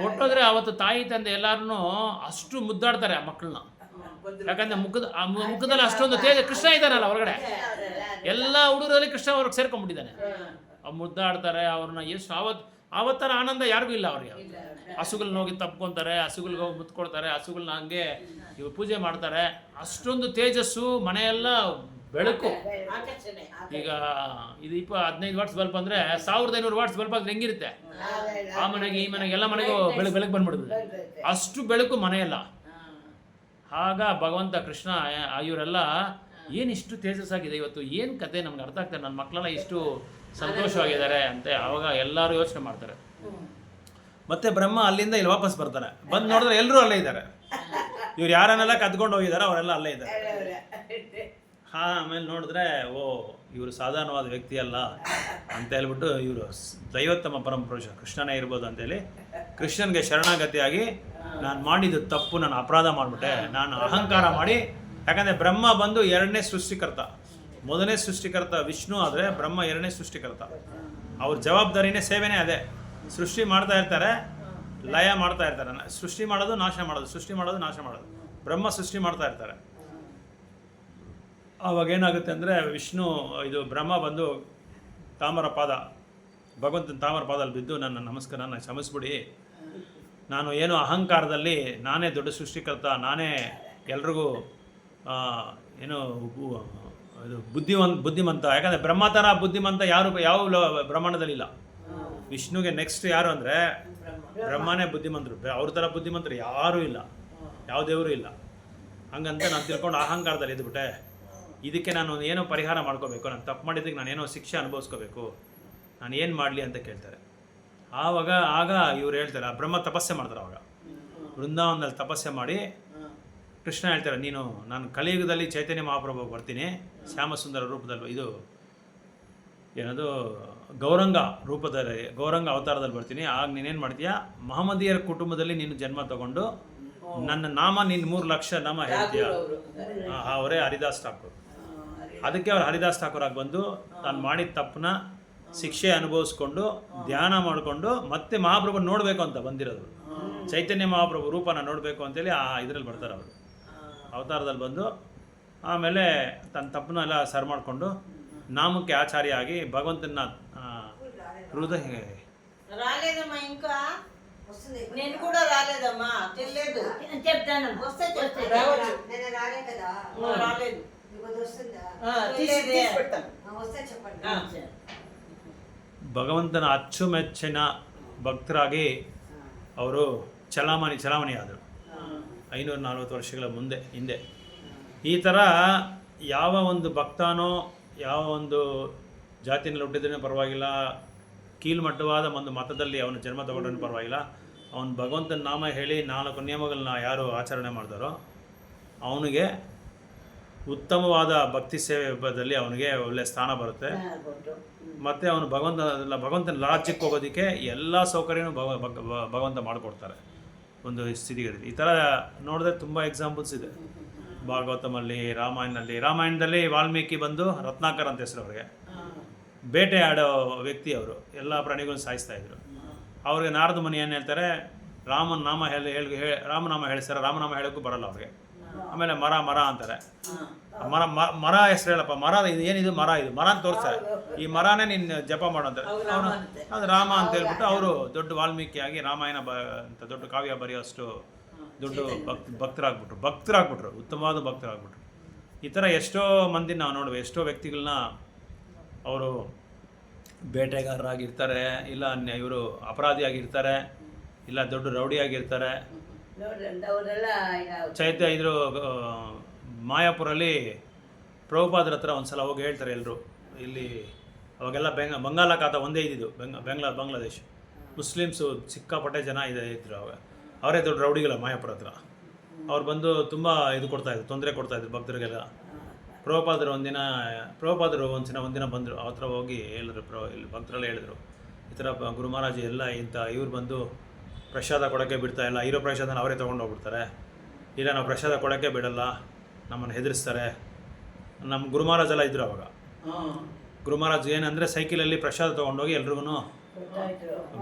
ಹೊಟ್ಟೋದ್ರೆ ಆವತ್ತು ತಾಯಿ ತಂದೆ ಎಲ್ಲರೂ ಅಷ್ಟು ಮುದ್ದಾಡ್ತಾರೆ ಆ ಮಕ್ಕಳನ್ನ. ಯಾಕಂದ್ರೆ ಮುಖದಲ್ಲಿ ಅಷ್ಟೊಂದು ತೇಜ, ಕೃಷ್ಣ ಇದ್ದಾನಲ್ಲ ಹೊರಗಡೆ, ಎಲ್ಲ ಹುಡುಗರಲ್ಲಿ ಕೃಷ್ಣ ಅವ್ರಿಗೆ ಸೇರ್ಕೊಂಡ್ಬಿಟ್ಟಿದ್ದಾನೆ. ಮುದ್ದಾಡ್ತಾರೆ ಅವ್ರನ್ನ. ಎಷ್ಟು ಆವತ್ತರ ಆನಂದ ಯಾರಿಗೂ ಇಲ್ಲ ಅವ್ರಿಗೆ. ಹಸುಗಳನ್ನ ಹೋಗಿ ತಪ್ಕೊತಾರೆ, ಹಸುಗಳಿಗೆ ಹೋಗಿ ಮುತ್ಕೊಡ್ತಾರೆ, ಹಸುಗಳನ್ನ ಹಂಗೆ ಇವು ಪೂಜೆ ಮಾಡ್ತಾರೆ. ಅಷ್ಟೊಂದು ತೇಜಸ್ಸು, ಮನೆಯೆಲ್ಲ ಬೆಳಕು. ಈಗ ಇದು 15 ವಾಟ್ಸ್ ಬಲ್ಪ್ ಅಂದರೆ 1500 ವಾಟ್ಸ್ ಬಲ್ಪ್ ಆದ್ರೆ ಹೆಂಗಿರುತ್ತೆ, ಆ ಮನೆಗೆ ಈ ಮನೆಗೆ ಎಲ್ಲ ಮನೆಗೂ ಬೆಳಕು ಬಂದ್ಬಿಡುತ್ತೆ. ಅಷ್ಟು ಬೆಳಕು ಮನೆಯಲ್ಲ. ಆಗ ಭಗವಂತ ಕೃಷ್ಣ ಇವರೆಲ್ಲ ಏನಿಷ್ಟು ತೇಜಸ್ಸಾಗಿದೆ ಇವತ್ತು, ಏನು ಕತೆ ನಮ್ಗೆ ಅರ್ಥ ಆಗ್ತದೆ, ನನ್ನ ಮಕ್ಕಳೆಲ್ಲ ಇಷ್ಟು ಸಂತೋಷವಾಗಿದ್ದಾರೆ ಅಂತ ಆವಾಗ ಎಲ್ಲರೂ ಯೋಚನೆ ಮಾಡ್ತಾರೆ. ಮತ್ತೆ ಬ್ರಹ್ಮ ಅಲ್ಲಿಂದ ಇಲ್ಲಿ ವಾಪಸ್ ಬರ್ತಾರೆ. ಬಂದು ನೋಡಿದ್ರೆ ಎಲ್ಲರೂ ಅಲ್ಲೇ ಇದ್ದಾರೆ. ಇವ್ರು ಯಾರನ್ನೆಲ್ಲ ಕದ್ಕೊಂಡು ಹೋಗಿದ್ದಾರೆ ಅವರೆಲ್ಲ ಅಲ್ಲೇ ಇದ್ದಾರೆ. ಆಮೇಲೆ ನೋಡಿದ್ರೆ ಇವರು ಸಾಧಾರಣವಾದ ವ್ಯಕ್ತಿ ಅಲ್ಲ ಅಂತ ಹೇಳ್ಬಿಟ್ಟು ಇವರು ದೈವೋತ್ತಮ ಪರಮಪುರುಷ ಕೃಷ್ಣನೇ ಇರ್ಬೋದು ಅಂತೇಳಿ ಕೃಷ್ಣನ್ಗೆ ಶರಣಾಗತಿಯಾಗಿ ನಾನು ಮಾಡಿದ್ದು ತಪ್ಪು, ನಾನು ಅಪರಾಧ ಮಾಡಿಬಿಟ್ಟೆ, ನಾನು ಅಹಂಕಾರ ಮಾಡಿ. ಯಾಕಂದರೆ ಬ್ರಹ್ಮ ಬಂದು 2ನೇ ಸೃಷ್ಟಿಕರ್ತ, 1ನೇ ಸೃಷ್ಟಿಕರ್ತ ವಿಷ್ಣು ಆದರೆ ಬ್ರಹ್ಮ 2ನೇ ಸೃಷ್ಟಿಕರ್ತ. ಅವ್ರ ಜವಾಬ್ದಾರಿನೇ ಸೇವೆನೇ ಅದೇ. ಸೃಷ್ಟಿ ಮಾಡ್ತಾ ಇರ್ತಾರೆ, ಲಯ ಮಾಡ್ತಾ ಇರ್ತಾರೆ. ಸೃಷ್ಟಿ ಮಾಡೋದು ನಾಶ ಮಾಡೋದು, ಸೃಷ್ಟಿ ಮಾಡೋದು ನಾಶ ಮಾಡೋದು. ಬ್ರಹ್ಮ ಸೃಷ್ಟಿ ಮಾಡ್ತಾ ಇರ್ತಾರೆ. ಆವಾಗ ಏನಾಗುತ್ತೆ ಅಂದರೆ ವಿಷ್ಣು ಇದು ಬ್ರಹ್ಮ ಬಂದು ತಾಮರ ಪಾದ ಭಗವಂತನ ತಾಮರ ಪಾದಲ್ಲಿ ಬಿದ್ದು ನನ್ನ ನಮಸ್ಕಾರ ನಾನು ಕ್ಷಮಿಸ್ಬಿಡಿ, ನಾನು ಏನೋ ಅಹಂಕಾರದಲ್ಲಿ ನಾನೇ ದೊಡ್ಡ ಸೃಷ್ಟಿಕರ್ತ, ನಾನೇ ಎಲ್ರಿಗೂ ಏನೋ ಇದು ಬುದ್ಧಿಮಂತ. ಯಾಕಂದರೆ ಬ್ರಹ್ಮ ಥರ ಬುದ್ಧಿಮಂತ ಯಾವ ಬ್ರಹ್ಮಾಂಡದಲ್ಲಿಲ್ಲ. ವಿಷ್ಣುಗೆ ನೆಕ್ಸ್ಟ್ ಯಾರು ಅಂದರೆ ಬ್ರಹ್ಮನೇ ಬುದ್ಧಿಮಂತರು, ಅವ್ರ ಥರ ಬುದ್ಧಿಮಂತರು ಯಾರೂ ಇಲ್ಲ, ಯಾವ ದೇವರು ಇಲ್ಲ. ಹಂಗಂತ ನಾನು ತಿಳ್ಕೊಂಡು ಅಹಂಕಾರದಲ್ಲಿ ಇದ್ಬಿಟ್ಟೆ, ಇದಕ್ಕೆ ನಾನು ಏನೋ ಪರಿಹಾರ ಮಾಡ್ಕೋಬೇಕು, ನಾನು ತಪ್ಪು ಮಾಡಿದ್ದಕ್ಕೆ ನಾನೇನೋ ಶಿಕ್ಷೆ ಅನುಭವಿಸ್ಕೋಬೇಕು, ನಾನು ಏನು ಮಾಡಲಿ ಅಂತ ಕೇಳ್ತಾರೆ. ಆಗ ಇವ್ರು ಹೇಳ್ತಾರೆ, ಆ ಬ್ರಹ್ಮ ತಪಸ್ಸೆ ಮಾಡ್ತಾರೆ. ಆವಾಗ ವೃಂದಾವನದಲ್ಲಿ ತಪಸ್ಸೆ ಮಾಡಿ ಕೃಷ್ಣ ಹೇಳ್ತಾರೆ, ನಾನು ಕಲಿಯುಗದಲ್ಲಿ ಚೈತನ್ಯ ಮಹಾಪ್ರಭು ಬರ್ತೀನಿ ಶ್ಯಾಮಸುಂದರ ರೂಪದಲ್ಲಿ, ಇದು ಏನದು ಗೌರಂಗ ರೂಪದಲ್ಲಿ, ಗೌರಂಗ ಅವತಾರದಲ್ಲಿ ಬರ್ತೀನಿ. ಆಗ ನೀನೇನು ಮಾಡ್ತೀಯಾ, ಮಹಮ್ಮದೀಯರ ಕುಟುಂಬದಲ್ಲಿ ನೀನು ಜನ್ಮ ತಗೊಂಡು ನನ್ನ ನಾಮ ನಿನ್ನ 3 ಲಕ್ಷ ನಾಮ ಹೇಳ್ತೀಯ. ಅವರೇ ಹರಿದಾಸ್ ಠಾಕೂರ್. ಅದಕ್ಕೆ ಅವ್ರು ಹರಿದಾಸ್ ಠಾಕೂರ್ ಆಗಿ ಬಂದು ತಾನು ಮಾಡಿದ ತಪ್ಪನ್ನ ಶಿಕ್ಷೆ ಅನುಭವಿಸ್ಕೊಂಡು ಧ್ಯಾನ ಮಾಡಿಕೊಂಡು ಮತ್ತೆ ಮಹಾಪ್ರಭು ನೋಡಬೇಕು ಅಂತ ಬಂದಿರೋದು. ಚೈತನ್ಯ ಮಹಾಪ್ರಭು ರೂಪನ ನೋಡಬೇಕು ಅಂತೇಳಿ ಇದರಲ್ಲಿ ಬರ್ತಾರೆ ಅವರು ಅವತಾರದಲ್ಲಿ ಬಂದು. ಆಮೇಲೆ ತನ್ನ ತಪ್ಪನ್ನೆಲ್ಲ ಸರಿ ಮಾಡಿಕೊಂಡು ನಾಮಕ್ಕೆ ಆಚಾರ್ಯ ఆగి భగవంతున్న హృదయ రాలేదమ్మా, ఇంకా నేను కూడా రాలేదమ్మా, తెలియదు చెప్తాను, వస్తే చెప్తాను. నేను రాలే కదా, రాలేదు, ಭಗವಂತನ ಅಚ್ಚುಮೆಚ್ಚಿನ ಭಕ್ತರಾಗಿ ಅವರು ಚಲಾಮಣಿ ಆದರು 540 ವರ್ಷಗಳ ಹಿಂದೆ. ಈ ಥರ ಯಾವ ಒಂದು ಭಕ್ತನೋ ಯಾವ ಒಂದು ಜಾತಿನಲ್ಲಿ ಹುಟ್ಟಿದ್ರೂ ಪರವಾಗಿಲ್ಲ, ಕೀಳ್ಮಟ್ಟವಾದ ಒಂದು ಮತದಲ್ಲಿ ಅವನು ಜನ್ಮ ತಗೊಂಡ್ರೂ ಪರವಾಗಿಲ್ಲ, ಅವನು ಭಗವಂತನ ನಾಮ ಹೇಳಿ 4 ನಿಯಮಗಳನ್ನ ಯಾರು ಆಚರಣೆ ಮಾಡ್ತಾರೋ ಅವನಿಗೆ ಉತ್ತಮವಾದ ಭಕ್ತಿ ಸೇವೆಯಲ್ಲಿ ಅವನಿಗೆ ಒಳ್ಳೆಯ ಸ್ಥಾನ ಬರುತ್ತೆ. ಮತ್ತು ಅವನು ಭಗವಂತನ ರಾಜ್ಯಕ್ಕೆ ಹೋಗೋದಕ್ಕೆ ಎಲ್ಲ ಸೌಕರ್ಯನೂ ಭಗವಂತ ಮಾಡಿಕೊಡ್ತಾರೆ ಒಂದು ಸ್ಥಿತಿಗತಿ. ಈ ಥರ ನೋಡಿದ್ರೆ ತುಂಬ ಎಕ್ಸಾಂಪಲ್ಸ್ ಇದೆ ಭಾಗವತಮಲ್ಲಿ, ರಾಮಾಯಣದಲ್ಲಿ ವಾಲ್ಮೀಕಿ ಬಂದು ರತ್ನಾಕರ್ ಅಂತ ಹೆಸರು, ಅವರಿಗೆ ಬೇಟೆ ಆಡೋ ವ್ಯಕ್ತಿ, ಅವರು ಎಲ್ಲ ಪ್ರಾಣಿಗಳನ್ನ ಸಾಯಿಸ್ತಾಯಿದ್ರು. ಅವ್ರಿಗೆ ನಾರದ ಮುನಿ ಏನು ಹೇಳ್ತಾರೆ, ರಾಮನಾಮ ಹೇಳ್ತಾರೆ, ರಾಮನಾಮ ಹೇಳೋಕ್ಕೂ ಬರಲ್ಲ ಅವ್ರಿಗೆ. ಆಮೇಲೆ ಮರ ಅಂತಾರೆ, ಮರ ಹೆಸರು ಹೇಳಪ್ಪ, ಮರ ಏನಿದು ಮರ ಅಂತ ತೋರಿಸ್ತಾರೆ, ಈ ಮರನೇ ನೀನು ಜಪ ಮಾಡು ಅಂತಾರೆ. ಅವನು ಅದು ರಾಮ ಅಂತ ಹೇಳ್ಬಿಟ್ಟು ಅವರು ದೊಡ್ಡ ವಾಲ್ಮೀಕಿಯಾಗಿ ರಾಮಾಯಣ ಅಂತ ದೊಡ್ಡ ಕಾವ್ಯ ಬರೆಯೋಷ್ಟು ದೊಡ್ಡ ಭಕ್ತರಾಗ್ಬಿಟ್ರು, ಉತ್ತಮವಾದ ಭಕ್ತರಾಗ್ಬಿಟ್ರು. ಈ ಥರ ಎಷ್ಟೋ ಮಂದಿ ನಾವು ನೋಡುವೆ, ಎಷ್ಟೋ ವ್ಯಕ್ತಿಗಳನ್ನ ಅವರು ಬೇಟೆಗಾರರಾಗಿರ್ತಾರೆ, ಇಲ್ಲ ಇವರು ಅಪರಾಧಿಯಾಗಿರ್ತಾರೆ, ಇಲ್ಲ ದೊಡ್ಡ ರೌಡಿಯಾಗಿರ್ತಾರೆ. ಇದ್ರು ಮಾಯಾಪುರಲ್ಲಿ ಪ್ರಭುಪಾದರ ಹತ್ರ ಒಂದು ಸಲ ಹೋಗಿ ಹೇಳ್ತಾರೆ ಎಲ್ಲರೂ, ಇಲ್ಲಿ ಅವಾಗೆಲ್ಲ ಬಂಗಾಳಾಖಾತ ಒಂದೇ ಇದ್ದಿದ್ದು, ಬಾಂಗ್ಲಾದೇಶ್, ಮುಸ್ಲಿಮ್ಸು ಸಿಕ್ಕಾಪಟ್ಟೆ ಜನ ಇದ್ರು. ಅವಾಗ ಅವರೇ ದೊಡ್ಡ ರೌಡಿಗಳ ಮಾಯಾಪುರ ಹತ್ರ. ಅವ್ರು ಬಂದು ತುಂಬ ತೊಂದರೆ ಕೊಡ್ತಾಯಿದ್ರು ಭಕ್ತರಿಗೆಲ್ಲ. ಪ್ರಭುಪಾದರು ಒಂದಿನ ಬಂದರು, ಅವ್ರ ಹತ್ರ ಹೋಗಿ ಹೇಳಿದ್ರು, ಇಲ್ಲಿ ಭಕ್ತರೆಲ್ಲ ಹೇಳಿದ್ರು, ಈ ಥರ ಗುರು ಮಹಾರಾಜ್ ಎಲ್ಲ ಇವ್ರು ಬಂದು ಪ್ರಸಾದ ಕೊಡೋಕ್ಕೆ ಬಿಡ್ತಾ ಇಲ್ಲ, ಇರೋ ಪ್ರಸಾದನ ಅವರೇ ತೊಗೊಂಡು ಹೋಗ್ಬಿಡ್ತಾರೆ, ಇಲ್ಲ ನಾವು ಪ್ರಸಾದ ಕೊಡೋಕ್ಕೆ ಬಿಡಲ್ಲ, ನಮ್ಮನ್ನು ಹೆದರಿಸ್ತಾರೆ. ನಮ್ಮ ಗುರು ಮಹಾರಾಜೆಲ್ಲ ಇದ್ದರು ಅವಾಗ. ಗುರು ಮಹಾರಾಜ್ ಏನಂದರೆ ಸೈಕಲಲ್ಲಿ ಪ್ರಸಾದ ತೊಗೊಂಡೋಗಿ ಎಲ್ರಿಗೂ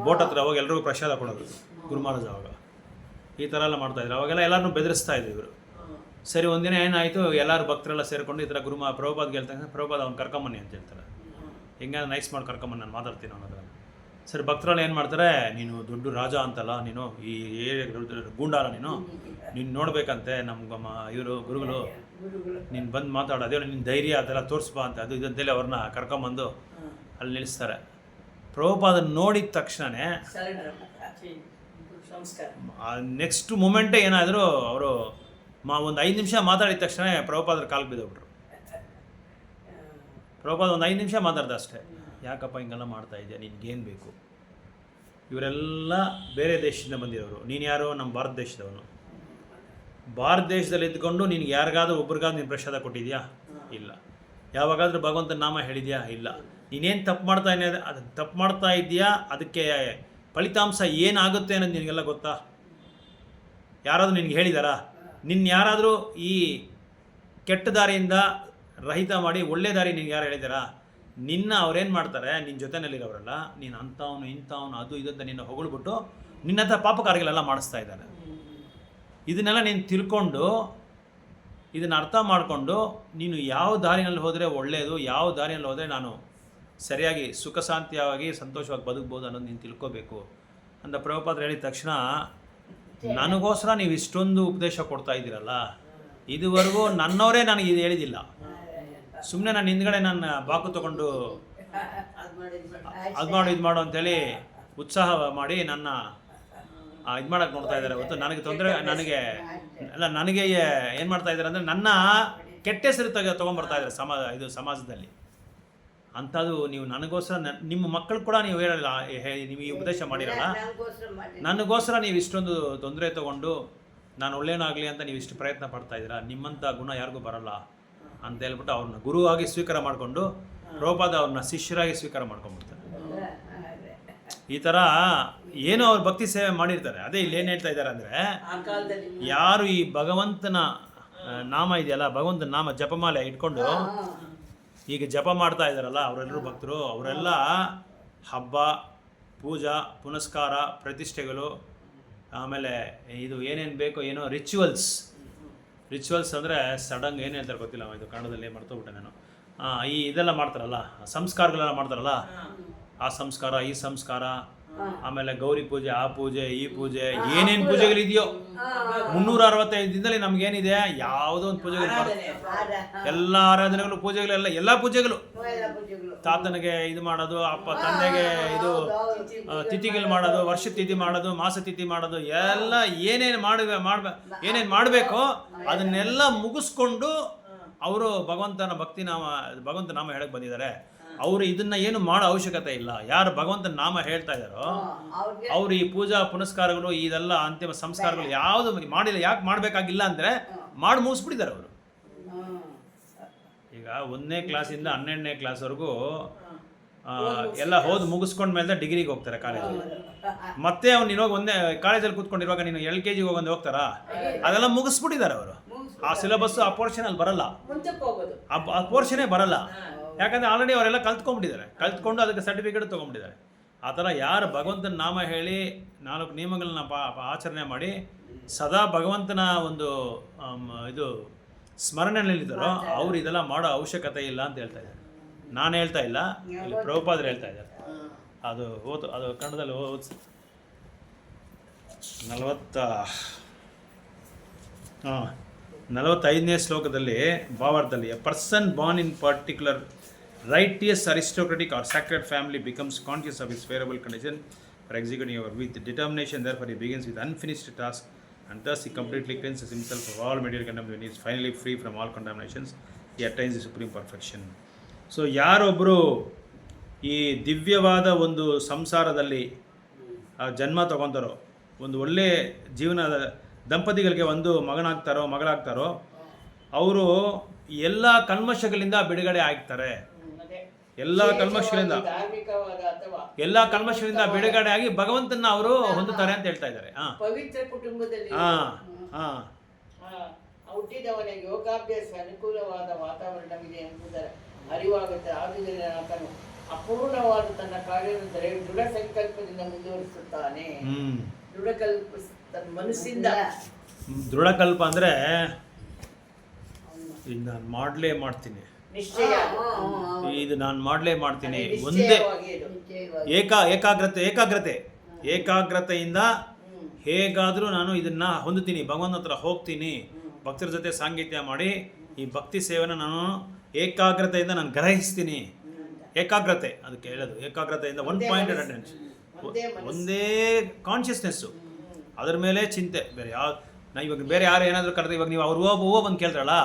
ಬೋಟ್ ಹತ್ರ ಹೋಗಿ ಎಲ್ರಿಗೂ ಪ್ರಸಾದ ಕೊಡೋದು ಗುರು ಮಹಾರಾಜ್. ಅವಾಗ ಈ ಥರ ಎಲ್ಲ ಮಾಡ್ತಾಯಿದ್ರು. ಅವಾಗೆಲ್ಲ ಎಲ್ಲರನ್ನೂ ಬೆದರಿಸ್ತಾಯಿದ್ರು ಇವರು. ಸರಿ, ಒಂದಿನ ಏನಾಯಿತು, ಎಲ್ಲರೂ ಭಕ್ತರೆಲ್ಲ ಸೇರಿಕೊಂಡು ಈ ಥರ ಪ್ರಭುಪಾದ್ಗೆ ಹೇಳ್ತಾರೆ, ಪ್ರಭುಪಾದ ಅವ್ನು ಕರ್ಕೊಂಬನ್ನಿ ಅಂತ ಹೇಳ್ತಾರೆ. ಹಿಂಗೆ ನೈಸ್ ಮಾಡಿ ಕರ್ಕೊಂಬನ್ನಿ, ನಾನು ಮಾತಾಡ್ತೀನಿ ಅನ್ನೋದ್ರ. ಸರಿ, ಭಕ್ತರಲ್ಲಿ ಏನು ಮಾಡ್ತಾರೆ, ನೀನು ದೊಡ್ಡ ರಾಜ ಅಂತಲ್ಲ, ನೀನು ಈ ಗೂಂಡಾಲ, ನೀನು ನೋಡ್ಬೇಕಂತೆ ಇವರು ಗುರುಗಳು, ನೀನು ಬಂದು ಮಾತಾಡೋ, ಅದೇ ನಿನ್ನ ಧೈರ್ಯ ಅದೆಲ್ಲ ತೋರಿಸ್ಬಾ ಅಂತ, ಅದು ಇದಂತೇಳಿ ಅವ್ರನ್ನ ಕರ್ಕೊಂಬಂದು ಅಲ್ಲಿ ನಿಲ್ಲಿಸ್ತಾರೆ. ಪ್ರಭುಪಾದನ ನೋಡಿದ ತಕ್ಷಣವೇ ನೆಕ್ಸ್ಟ್ ಮೂಮೆಂಟೇ ಏನಾದರೂ ಅವರು ಒಂದು 5 ನಿಮಿಷ ಮಾತಾಡಿದ ತಕ್ಷಣ ಪ್ರಭುಪಾದರ ಕಾಲಿಗೆ ಬಿದ್ದೋಗ್ಬಿಟ್ರು. ಪ್ರಭುಪಾದ ಒಂದು 5 ನಿಮಿಷ ಮಾತಾಡ್ದೆ ಅಷ್ಟೇ. ಯಾಕಪ್ಪ ಹಿಂಗೆಲ್ಲ ಮಾಡ್ತಾ ಇದೆಯಾ, ನಿನ್ಗೇನು ಬೇಕು? ಇವರೆಲ್ಲ ಬೇರೆ ದೇಶದಿಂದ ಬಂದಿರೋರು, ನೀನು ಯಾರೋ ನಮ್ಮ ಭಾರತ ದೇಶದವನು. ಭಾರತ ದೇಶದಲ್ಲಿ ಇದ್ಕೊಂಡು ನಿನಗೆ ಯಾರಿಗಾದ್ರೂ ಒಬ್ರಿಗಾದ್ರೂ ನೀನು ಪ್ರಸಾದ ಕೊಟ್ಟಿದ್ಯಾ? ಇಲ್ಲ. ಯಾವಾಗಾದರೂ ಭಗವಂತನ ನಾಮ ಹೇಳಿದ್ಯಾ? ಇಲ್ಲ. ನೀನೇನು ತಪ್ಪು ಮಾಡ್ತಾ ಇದೆಯಾ, ಅದಕ್ಕೆ ಫಲಿತಾಂಶ ಏನಾಗುತ್ತೆ ಅನ್ನೋದು ನಿನಗೆಲ್ಲ ಗೊತ್ತಾ? ಯಾರಾದರೂ ನಿನಗೆ ಹೇಳಿದಾರಾ? ಯಾರಾದರೂ ಈ ಕೆಟ್ಟ ದಾರಿಯಿಂದ ರಹಿತ ಮಾಡಿ ಒಳ್ಳೆ ದಾರಿ ನಿನ್ಗೆ ಯಾರು ಹೇಳಿದಾರಾ? ಅವ್ರೇನು ಮಾಡ್ತಾರೆ, ನಿನ್ನ ಜೊತೆಯಲ್ಲಿರೋರಲ್ಲ, ನೀನು ಅಂಥವನು ಇಂಥವನು ಅದು ಇದಂತ ನಿನ್ನ ಹೊಗಳ್ಬಿಟ್ಟು ನಿನ್ನ ಹತ್ರ ಪಾಪ ಕಾರ್ಯಗಳೆಲ್ಲ ಮಾಡಿಸ್ತಾ ಇದ್ದಾನೆ. ಇದನ್ನೆಲ್ಲ ನೀನು ತಿಳ್ಕೊಂಡು ಇದನ್ನು ಅರ್ಥ ಮಾಡಿಕೊಂಡು ನೀನು ಯಾವ ದಾರಿನಲ್ಲಿ ಹೋದರೆ ಒಳ್ಳೆಯದು, ಯಾವ ದಾರಿಯಲ್ಲಿ ಹೋದರೆ ನಾನು ಸರಿಯಾಗಿ ಸುಖ ಶಾಂತಿಯಾಗಿ ಸಂತೋಷವಾಗಿ ಬದುಕ್ಬೋದು ಅನ್ನೋದು ನೀನು ತಿಳ್ಕೋಬೇಕು ಅಂತ ಪ್ರಭುಪಾದರು ಹೇಳಿದ ತಕ್ಷಣ, ನನಗೋಸ್ಕರ ನೀವು ಇಷ್ಟೊಂದು ಉಪದೇಶ ಕೊಡ್ತಾ ಇದ್ದೀರಲ್ಲ, ಇದುವರೆಗೂ ನನ್ನವರೇ ನನಗೆ ಇದು ಹೇಳಿದಿಲ್ಲ. ಸುಮ್ಮನೆ ನಾನು ಹಿಂದ್ಗಡೆ ನನ್ನ ಬಾಕು ತೊಗೊಂಡು ಅದು ಮಾಡು ಇದು ಮಾಡು ಅಂತೇಳಿ ಉತ್ಸಾಹ ಮಾಡಿ ನನ್ನ ಇದು ಮಾಡೋಕ್ಕೆ ನೋಡ್ತಾ ಇದ್ದಾರೆ. ಹೊತ್ತು ನನಗೆ ತೊಂದರೆ, ನನಗೆ ಏನು ಮಾಡ್ತಾ ಇದ್ದಾರೆ ಅಂದರೆ ನನ್ನ ಕೆಟ್ಟ ಹೆಸರು ತೊಗೊಂಬರ್ತಾ ಇದ್ದಾರೆ ಸಮಾಜದಲ್ಲಿ. ಅಂಥದ್ದು ನೀವು ನನಗೋಸ್ಕರ ನಿಮ್ಮ ಮಕ್ಕಳು ಕೂಡ ನೀವು ಹೇಳಲ್ಲ, ನೀವು ಈ ಉಪದೇಶ ಮಾಡಿರಲ್ಲ, ನನಗೋಸ್ಕರ ನೀವು ಇಷ್ಟೊಂದು ತೊಂದರೆ ತೊಗೊಂಡು ನಾನು ಒಳ್ಳೆಯನಾಗಲಿ ಅಂತ ನೀವು ಇಷ್ಟು ಪ್ರಯತ್ನ ಪಡ್ತಾ ಇದ್ದೀರಾ, ನಿಮ್ಮಂಥ ಗುಣ ಯಾರಿಗೂ ಬರಲ್ಲ ಅಂತ ಹೇಳ್ಬಿಟ್ಟು ಅವ್ರನ್ನ ಗುರುವಾಗಿ ಸ್ವೀಕಾರ ಮಾಡಿಕೊಂಡು ಪ್ರಭುಪಾದ ಅವ್ರನ್ನ ಶಿಷ್ಯರಾಗಿ ಸ್ವೀಕಾರ ಮಾಡ್ಕೊಂಡ್ಬಿಡ್ತಾರೆ. ಈ ಥರ ಏನೋ ಅವ್ರು ಭಕ್ತಿ ಸೇವೆ ಮಾಡಿರ್ತಾರೆ. ಅದೇ ಇಲ್ಲಿ ಏನು ಹೇಳ್ತಾ ಇದ್ದಾರೆ ಅಂದರೆ, ಯಾರು ಈ ಭಗವಂತನ ನಾಮ ಇದೆಯಲ್ಲ, ಭಗವಂತನ ನಾಮ ಜಪಮಾಲೆ ಇಟ್ಕೊಂಡು ಈಗ ಜಪ ಮಾಡ್ತಾ ಇದ್ದಾರಲ್ಲ ಅವರೆಲ್ಲರೂ ಭಕ್ತರು, ಅವರೆಲ್ಲ ಹಬ್ಬ, ಪೂಜಾ, ಪುನಸ್ಕಾರ, ಪ್ರತಿಷ್ಠೆಗಳು, ಆಮೇಲೆ ಇದು ಏನೇನು ಬೇಕೋ ಏನೋ ರಿಚುವಲ್ಸ್ ಅಂದರೆ ಸಡನ್ ಏನು ಹೇಳ್ತಾರೆ ಗೊತ್ತಿಲ್ಲ, ಇದು ಕನ್ನಡದಲ್ಲಿ ಮರ್ತೋಗ್ಬಿಟ್ಟೆ ನಾನು. ಇದೆಲ್ಲ ಮಾಡ್ತಾರಲ್ಲ, ಸಂಸ್ಕಾರಗಳೆಲ್ಲ ಮಾಡ್ತಾರಲ್ಲ, ಆ ಸಂಸ್ಕಾರ, ಈ ಸಂಸ್ಕಾರ, ಆಮೇಲೆ ಗೌರಿ ಪೂಜೆ, ಆ ಪೂಜೆ, ಈ ಪೂಜೆ, ಏನೇನು ಪೂಜೆಗಳಿದೆಯೋ 365 ದಿನದಲ್ಲಿ ನಮಗೇನಿದೆ ಯಾವುದೋ ಒಂದು ಪೂಜೆಗಳು, ಎಲ್ಲ ಆರಾಧನೆಗಳು, ಪೂಜೆಗಳೆಲ್ಲ, ಎಲ್ಲ ಪೂಜೆಗಳು, ತಾತನಿಗೆ ಇದು ಮಾಡೋದು, ಅಪ್ಪ ತಂದೆಗೆ ಇದು ತಿಥಿಗಳು ಮಾಡೋದು, ವರ್ಷ ತಿಥಿ ಮಾಡೋದು, ಮಾಸ ತಿಥಿ ಮಾಡೋದು, ಎಲ್ಲ ಏನೇನು ಏನೇನು ಮಾಡಬೇಕೋ ಅದನ್ನೆಲ್ಲ ಮುಗಿಸ್ಕೊಂಡು ಅವರು ಭಗವಂತನ ಭಗವಂತ ನಾಮ ಹೇಳಕ್ಕೆ ಬಂದಿದ್ದಾರೆ. ಅವರು ಇದನ್ನ ಏನು ಮಾಡೋ ಅವಶ್ಯಕತೆ ಇಲ್ಲ. ಯಾರು ಭಗವಂತನ ನಾಮ ಹೇಳ್ತಾ ಇದ್ದಾರೋ ಅವರು ಈ ಪೂಜಾ ಪುನಸ್ಕಾರಗಳು, ಇದೆಲ್ಲ ಅಂತಿಮ ಸಂಸ್ಕಾರಗಳು ಯಾವುದು ಮಾಡಿಲ್ಲ. ಯಾಕೆ ಮಾಡಬೇಕಾಗಿಲ್ಲ ಅಂದರೆ ಮಾಡಿ ಮುಗಿಸ್ಬಿಟ್ಟಿದ್ದಾರೆ ಅವರು. ಈಗ 1ನೇ ಕ್ಲಾಸಿಂದ 12ನೇ ಕ್ಲಾಸ್ವರೆಗೂ ಎಲ್ಲ ಮುಗಿಸ್ಕೊಂಡ್ಮೇಲೆ ಡಿಗ್ರಿಗೆ ಹೋಗ್ತಾರೆ ಕಾಲೇಜಲ್ಲಿ. ಮತ್ತೆ ಅವ್ನು ನೀನು ಒಂದೇ ಕಾಲೇಜಲ್ಲಿ ಕೂತ್ಕೊಂಡಿರುವಾಗ ನೀನು LKG ಹೋಗೊಂದು ಹೋಗ್ತಾರಾ, ಅದೆಲ್ಲ ಮುಗಿಸ್ಬಿಟ್ಟಿದ್ದಾರೆ ಅವರು. ಆ ಸಿಲೆಬಸ್, ಆ ಪೋರ್ಷನ್ ಅಲ್ಲಿ ಬರಲ್ಲ, ಆ ಪೋರ್ಷನೇ ಬರಲ್ಲ. ಯಾಕಂದರೆ ಆಲ್ರೆಡಿ ಅವರೆಲ್ಲ ಕಲ್ತ್ಕೊಂಡು ಅದಕ್ಕೆ ಸರ್ಟಿಫಿಕೇಟ್ ತೊಗೊಂಡ್ಬಿಟ್ಟಿದ್ದಾರೆ. ಆ ಥರ ಯಾರು ಭಗವಂತನ ನಾಮ ಹೇಳಿ 4 ನಿಯಮಗಳನ್ನ ಆಚರಣೆ ಮಾಡಿ ಸದಾ ಭಗವಂತನ ಒಂದು ಇದು ಸ್ಮರಣೆಯಲ್ಲಿದ್ದಾರೋ ಅವ್ರು ಇದೆಲ್ಲ ಮಾಡೋ ಅವಶ್ಯಕತೆ ಇಲ್ಲ ಅಂತ ಹೇಳ್ತಾ ಇದ್ದಾರೆ. ನಾನು ಹೇಳ್ತಾ ಇಲ್ಲ, ಇಲ್ಲಿ ಪ್ರಭುಪಾದರು ಹೇಳ್ತಾ ಇದ್ದಾರೆ. ಅದು ಕನ್ನಡದಲ್ಲಿ 45ನೇ ಶ್ಲೋಕದಲ್ಲಿ ಭಾವಾರ್ಥದಲ್ಲಿ, a person born in particular righteous, aristocratic or sacred family becomes conscious of his favorable condition for executing over with determination. Therefore he begins with unfinished task, and thus he completely cleanses himself of all material contamination. When he is finally free from all contaminations, he attains the supreme perfection. So ಯಾರೊಬ್ಬರು ಈ ದಿವ್ಯವಾದ ಒಂದು ಸಂಸಾರದಲ್ಲಿ ಜನ್ಮ ತಗೊತಾರೋ, ಒಂದು ಒಳ್ಳೆ ಜೀವನದ ದಂಪತಿಗಳಿಗೆ ಒಂದು ಮಗಳಾಗ್ತಾರೋ ಅವರು ಎಲ್ಲ ಕಲ್ಮಶಗಳಿಂದ ಬಿಡುಗಡೆ ಆಗ್ತಾರೆ. ಎಲ್ಲ ಕಲ್ಮಶಗಳಿಂದ ಬಿಡುಗಡೆ ಆಗಿ ಭಗವಂತನ ಅವರು ಹೊಂದುತ್ತಾರೆ ಅಂತ ಹೇಳ್ತಾ ಇದ್ದಾರೆ. ಪವಿತ್ರ ಕುಟುಂಬದಲ್ಲಿ ಹುಟ್ಟಿದವನಿಗೆ ಯೋಗಾಭ್ಯಾಸ ಅನುಕೂಲವಾದ ವಾತಾವರಣವಿದೆ ಎಂಬುದರ ಅರಿವಾಗುತ್ತೆ. ಆದುದರಿಂದ ಆತನು ಅಪೂರ್ಣವಾದ ತನ್ನ ಕಾರ್ಯವೆಂದರೆ ದೃಢ ಸಂಕಲ್ಪದಿಂದ ಮುಂದುವರಿಸುತ್ತಾನೆ. ತನ್ನ ಮನಸ್ಸಿಂದ ದೃಢಕಲ್ಪ ಅಂದ್ರೆ ಇದು ನಾನು ಮಾಡ್ತೀನಿ, ಇದು ನಾನು ಮಾಡ್ತೀನಿ, ಒಂದೇ ಏಕಾಗ್ರತೆಯಿಂದ ಹೇಗಾದರೂ ನಾನು ಇದನ್ನ ಹೊಂದುತ್ತೀನಿ, ಭಗವಂತನ ಹತ್ರ ಹೋಗ್ತೀನಿ, ಭಕ್ತರ ಜೊತೆ ಸಾಂಗತ್ಯ ಮಾಡಿ ಈ ಭಕ್ತಿ ಸೇವೆನ ನಾನು ಏಕಾಗ್ರತೆಯಿಂದ ನಾನು ಗ್ರಹಿಸ್ತೀನಿ. ಏಕಾಗ್ರತೆ ಅದಕ್ಕೆ ಹೇಳೋದು, ಏಕಾಗ್ರತೆಯಿಂದ 1 ಪಾಯಿಂಟೆಡ್ ಅಟೆನ್ಷನ್, ಒಂದೇ ಕಾನ್ಷಿಯಸ್ನೆಸ್ಸು, ಅದ್ರ ಮೇಲೆ ಚಿಂತೆ. ಇವಾಗ ಬೇರೆ ಯಾರು ಏನಾದರೂ ಕರೆದ್ರೆ, ಇವಾಗ ನೀವು ಅವ್ರು ಹೂವು ಬಂದು ಕೇಳ್ತಾರಲ್ಲ,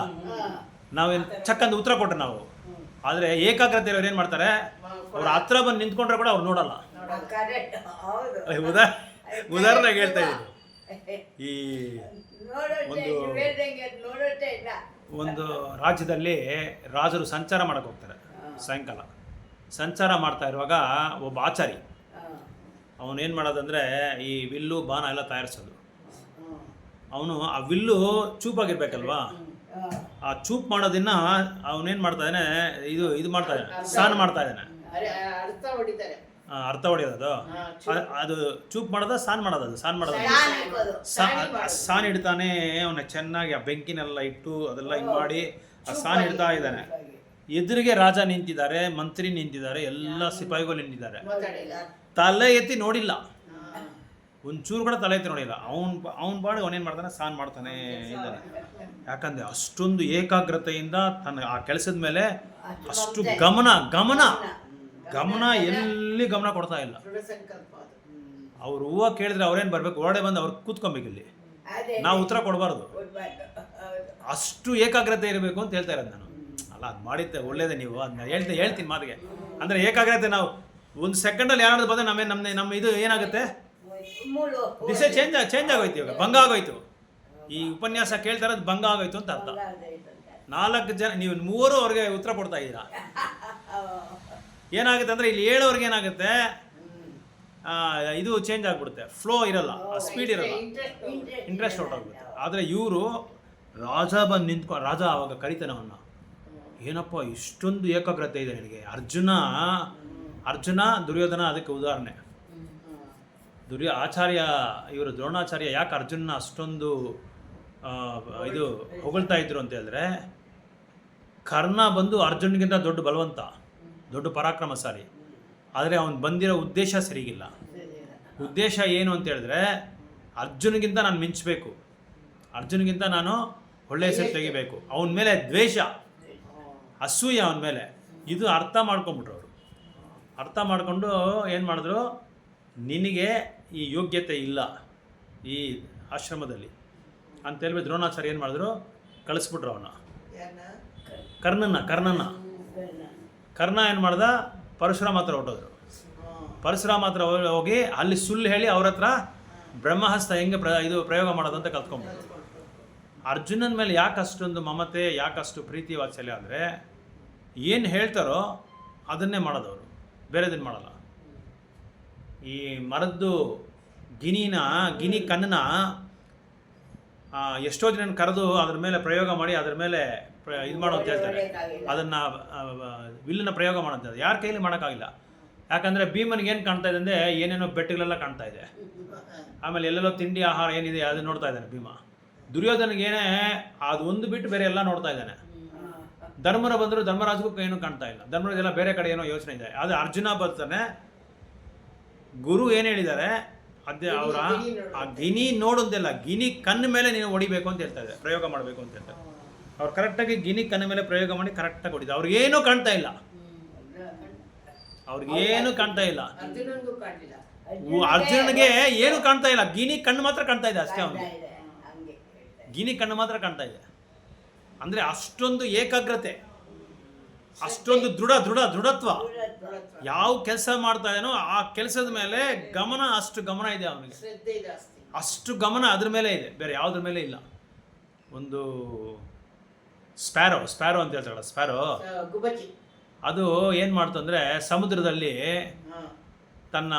ನಾವೇನು ಚಕ್ಕಂದು ಉತ್ತರ ಕೊಟ್ಟರೆ ನಾವು. ಆದರೆ ಏಕಾಗ್ರತೆ ಇರೋರು ಏನು ಮಾಡ್ತಾರೆ, ಅವ್ರ ಹತ್ರ ಬಂದು ನಿಂತ್ಕೊಂಡ್ರೆ ಕೂಡ ಅವ್ರು ನೋಡಲ್ಲ. ಉದಾಹರಣೆಗೆ ಹೇಳ್ತಾ ಇದ್ದೀನಿ, ಈ ಒಂದು ರಾಜ್ಯದಲ್ಲಿ ರಾಜರು ಸಂಚಾರ ಮಾಡಕ್ಕೆ ಹೋಗ್ತಾರೆ. ಸಾಯಂಕಾಲ ಸಂಚಾರ ಮಾಡ್ತಾ ಇರುವಾಗ ಒಬ್ಬ ಆಚಾರಿ ಅವನೇನು ಮಾಡೋದಂದರೆ ಈ ವಿಲ್ಲು ಬಾಣ ಎಲ್ಲ ತಯಾರಿಸೋದು. ಅವನು ಆ ವಿಲ್ಲು ಚೂಪಾಗಿರ್ಬೇಕಲ್ವಾ, ಆ ಚೂಪ್ ಮಾಡೋದನ್ನ ಅವನೇನು ಮಾಡ್ತಾ ಇದ್ದಾನೆ, ಇದು ಮಾಡ್ತಾ ಇದ್ದಾನೆ, ಸ್ನಾನ ಮಾಡ್ತಾ ಇದ್ದಾನೆ. ಅರ್ಥ ಹೊಡೆಯೋದು ಅದು ಚೂಪ್ ಮಾಡೋದ ಸಾನ್ ಮಾಡೋದು ಅದು ಸಾನ್ ಮಾಡೋದು ಸಾನ್ ಇಡ್ತಾನೆ ಅವನ ಚೆನ್ನಾಗಿ ಆ ಬೆಂಕಿನೆಲ್ಲ ಇಟ್ಟು ಅದೆಲ್ಲ ಹಿಂಗೆ ಮಾಡಿ ಆ ಸಾನ್ ಇಡ್ತಾ ಇದ್ದಾನೆ. ಎದುರಿಗೆ ರಾಜ ನಿಂತಿದ್ದಾರೆ, ಮಂತ್ರಿ ನಿಂತಿದ್ದಾರೆ, ಎಲ್ಲ ಸಿಪಾಯಿಗಳು ನಿಂತಿದ್ದಾರೆ. ತಲೆ ಎತ್ತಿ ನೋಡಿಲ್ಲ, ಒಂಚೂರು ಕೂಡ ತಲೆ ಎತ್ತಿ ನೋಡಿಲ್ಲ. ಅವನ ಬಾಡಿಗೆ ಅವನೇನು ಮಾಡ್ತಾನೆ, ಸಾನ್ ಮಾಡ್ತಾನೆ ಇದ್ದಾನೆ. ಯಾಕಂದರೆ ಅಷ್ಟೊಂದು ಏಕಾಗ್ರತೆಯಿಂದ ತನ್ನ ಆ ಕೆಲಸದ ಮೇಲೆ ಅಷ್ಟು ಗಮನ ಎಲ್ಲಿ ಗಮನ ಕೊಡ್ತಾ ಇಲ್ಲ. ಅವ್ರು ಹೂವು ಕೇಳಿದ್ರೆ ಅವ್ರೇನು ಬರಬೇಕು, ಹೊರಡೆ ಬಂದು ಅವ್ರು ಕೂತ್ಕೊಬೇಕು, ಇಲ್ಲಿ ನಾವು ಉತ್ತರ ಕೊಡಬಾರ್ದು. ಅಷ್ಟು ಏಕಾಗ್ರತೆ ಇರಬೇಕು ಅಂತ ಹೇಳ್ತಾ ಇರೋದು ನಾನು. ಅಲ್ಲ, ಅದು ಮಾಡಿದ್ದೆ ಒಳ್ಳೇದೇ, ನೀವು ಅದನ್ನ ಹೇಳ್ತೀನಿ ಮಾತಿಗೆ. ಅಂದರೆ ಏಕಾಗ್ರತೆ ನಾವು ಒಂದು ಸೆಕೆಂಡಲ್ಲಿ ಯಾರಾದ್ರೂ ಬಂದರೆ ನಮ್ಮ ಇದು ಏನಾಗುತ್ತೆ, ದಿಸೆ ಚೇಂಜ್ ಆಗೋಯ್ತು. ಇವಾಗ ಭಂಗ ಆಗೋಯ್ತು. ಈ ಉಪನ್ಯಾಸ ಕೇಳ್ತಾ ಇರೋದು ಭಂಗ ಆಗೋಯ್ತು ಅಂತ ಅರ್ಥ. 4 ಜನ, ನೀವು 3 ಅವ್ರಿಗೆ ಉತ್ತರ ಕೊಡ್ತಾ ಇದ್ದೀರಾ. ಏನಾಗುತ್ತೆ ಅಂದರೆ ಇಲ್ಲಿ 7 ಅವ್ರಿಗೆ ಏನಾಗುತ್ತೆ, ಇದು ಚೇಂಜ್ ಆಗಿಬಿಡುತ್ತೆ, ಫ್ಲೋ ಇರಲ್ಲ, ಸ್ಪೀಡ್ ಇರಲ್ಲ, ಇಂಟ್ರೆಸ್ಟ್ ಹೊರಟೋಗ್ಬಿಡುತ್ತೆ. ಆದರೆ ಇವರು ರಾಜ ಬಂದು ನಿಂತ್ಕೊಂಡು, ರಾಜ ಅವಾಗ ಕರಿತಾನೆ ಅವನ್ನ, ಏನಪ್ಪ ಇಷ್ಟೊಂದು ಏಕಾಗ್ರತೆ ಇದೆ ನಿನಗೆ. ಅರ್ಜುನ ದುರ್ಯೋಧನ ಅದಕ್ಕೆ ಉದಾಹರಣೆ. ಇವರು ದ್ರೋಣಾಚಾರ್ಯ ಯಾಕೆ ಅರ್ಜುನ ಅಷ್ಟೊಂದು ಇದು ಹೊಗಳ್ತಾ ಇದ್ರು ಅಂತ ಹೇಳಿದ್ರೆ, ಕರ್ಣ ಬಂದು ಅರ್ಜುನ್ಗಿಂತ ದೊಡ್ಡ ಬಲವಂತ, ದೊಡ್ಡ ಪರಾಕ್ರಮಶಾಲಿ. ಆದರೆ ಅವನು ಬಂದಿರೋ ಉದ್ದೇಶ ಸರಿಗಿಲ್ಲ. ಉದ್ದೇಶ ಏನು ಅಂತ ಹೇಳಿದ್ರೆ, ಅರ್ಜುನ್ಗಿಂತ ನಾನು ಮಿಂಚಬೇಕು, ಅರ್ಜುನ್ಗಿಂತ ನಾನು ಒಳ್ಳೆ ಹೆಸರು ತೆಗಿಬೇಕು. ಅವನ ಮೇಲೆ ದ್ವೇಷ, ಅಸೂಯೆ ಅವನ ಮೇಲೆ. ಇದು ಅರ್ಥ ಮಾಡ್ಕೊಂಬಿಟ್ರು ಅವರು. ಅರ್ಥ ಮಾಡಿಕೊಂಡು ಏನು ಮಾಡಿದ್ರು, ನಿನಗೆ ಈ ಯೋಗ್ಯತೆ ಇಲ್ಲ ಈ ಆಶ್ರಮದಲ್ಲಿ ಅಂತೇಳಿ ದ್ರೋಣಾಚಾರ್ಯ ಏನು ಮಾಡಿದ್ರು, ಕಳಿಸ್ಬಿಟ್ರು ಅವನ್ನ, ಕರ್ಣ ಏನು ಮಾಡ್ದ, ಪರಶುರಾಮ ಹತ್ರ ಹೊರಟೋದ್ರು. ಪರಶುರಾಮ ಹತ್ರ ಹೋಗಿ ಅಲ್ಲಿ ಸುಳ್ಳು ಹೇಳಿ ಅವ್ರ ಹತ್ರ ಬ್ರಹ್ಮಹಸ್ತ ಹೆಂಗೆ ಇದು ಪ್ರಯೋಗ ಮಾಡೋದು ಅಂತ ಕಲ್ತ್ಕೊಂಡ್ಬಿಟ್ರು. ಅರ್ಜುನನ ಮೇಲೆ ಯಾಕೆ ಅಷ್ಟೊಂದು ಮಮತೆ, ಯಾಕಷ್ಟು ಪ್ರೀತಿ ವಾತ್ಸಲ್ಯ ಅಂದರೆ, ಏನು ಹೇಳ್ತಾರೋ ಅದನ್ನೇ ಮಾಡೋದವರು, ಬೇರೆದನ್ನು ಮಾಡಲ್ಲ. ಈ ಮರದ್ದು ಗಿನಿ ಕಣ್ಣನ್ನ ಎಷ್ಟೋ ಜನ ಕರೆದು ಅದ್ರ ಮೇಲೆ ಪ್ರಯೋಗ ಮಾಡಿ ಅದ್ರ ಮೇಲೆ ಇದು ಮಾಡೋ ಅಂತ ಹೇಳ್ತಾರೆ. ಅದನ್ನು ವಿಲ್ಲನ್ನ ಪ್ರಯೋಗ ಮಾಡೋಂಥದ್ದು ಯಾರ ಕೈಲಿ ಮಾಡೋಕ್ಕಾಗಿಲ್ಲ. ಯಾಕಂದರೆ ಭೀಮನಿಗೆ ಏನು ಕಾಣ್ತಾ ಇದೆ ಅಂದರೆ, ಏನೇನೋ ಬೆಟ್ಟಗಳೆಲ್ಲ ಕಾಣ್ತಾ ಇದೆ, ಆಮೇಲೆ ಎಲ್ಲೆಲ್ಲೋ ತಿಂಡಿ ಆಹಾರ ಏನಿದೆ ಅದನ್ನು ನೋಡ್ತಾ ಇದ್ದಾನೆ ಭೀಮ. ದುರ್ಯೋಧನಿಗೇನೆ ಅದು ಒಂದು ಬಿಟ್ಟು ಬೇರೆ ಎಲ್ಲ ನೋಡ್ತಾ ಇದ್ದಾನೆ. ಧರ್ಮರ ಬಂದರೂ ಧರ್ಮರಾಜಗೂ ಏನೂ ಕಾಣ್ತಾ ಇಲ್ಲ, ಧರ್ಮರಾಜೆಲ್ಲ ಬೇರೆ ಕಡೆ ಏನೋ ಯೋಚನೆ ಇದೆ. ಆದರೆ ಅರ್ಜುನ ಬರ್ತಾನೆ, ಗುರು ಏನು ಹೇಳಿದ್ದಾರೆ ಅದೇ ಅವರ ಆ ಗಿನಿ ನೋಡೋದಿಲ್ಲ, ಗಿನಿ ಕಣ್ಣ ಮೇಲೆ ನೀನು ಹೊಡಿಬೇಕು ಅಂತ ಹೇಳ್ತಾ ಇದೆ, ಪ್ರಯೋಗ ಮಾಡಬೇಕು ಅಂತ ಹೇಳ್ತಾರೆ. ಅವ್ರು ಕರೆಕ್ಟಾಗಿ ಗಿನಿ ಕಣ್ಣ ಮೇಲೆ ಪ್ರಯೋಗ ಮಾಡಿ ಕರೆಕ್ಟಾಗಿ ಹೊಡಿತಾರೆ. ಅವ್ರಿಗೇನೂ ಕಾಣ್ತಾ ಇಲ್ಲ, ಅರ್ಜುನನಿಗೆ ಏನು ಕಾಣ್ತಾ ಇಲ್ಲ, ಗಿನಿ ಕಣ್ಣು ಮಾತ್ರ ಕಾಣ್ತಾ ಇದೆ ಅಷ್ಟೇ. ಅವನಿಗೆ ಗಿನಿ ಕಣ್ಣು ಮಾತ್ರ ಕಾಣ್ತಾ ಇದೆ. ಅಂದರೆ ಅಷ್ಟೊಂದು ಏಕಾಗ್ರತೆ, ಅಷ್ಟೊಂದು ದೃಢತ್ವ. ಯಾವ ಕೆಲಸ ಮಾಡ್ತಾ ಇದ್ದಾನೋ ಆ ಕೆಲಸದ ಮೇಲೆ ಅಷ್ಟು ಗಮನ ಇದೆ ಅವನಿಗೆ, ಅಷ್ಟು ಗಮನ ಅದ್ರ ಮೇಲೆ ಇದೆ, ಬೇರೆ ಯಾವುದ್ರ ಮೇಲೆ ಇಲ್ಲ. ಒಂದು ಸ್ಪ್ಯಾರೋ ಅಂತ ಹೇಳ್ತಾರಲ್ಲ, ಸ್ಪ್ಯಾರೋ, ಅದು ಏನು ಮಾಡ್ತಂದ್ರೆ ಸಮುದ್ರದಲ್ಲಿ ತನ್ನ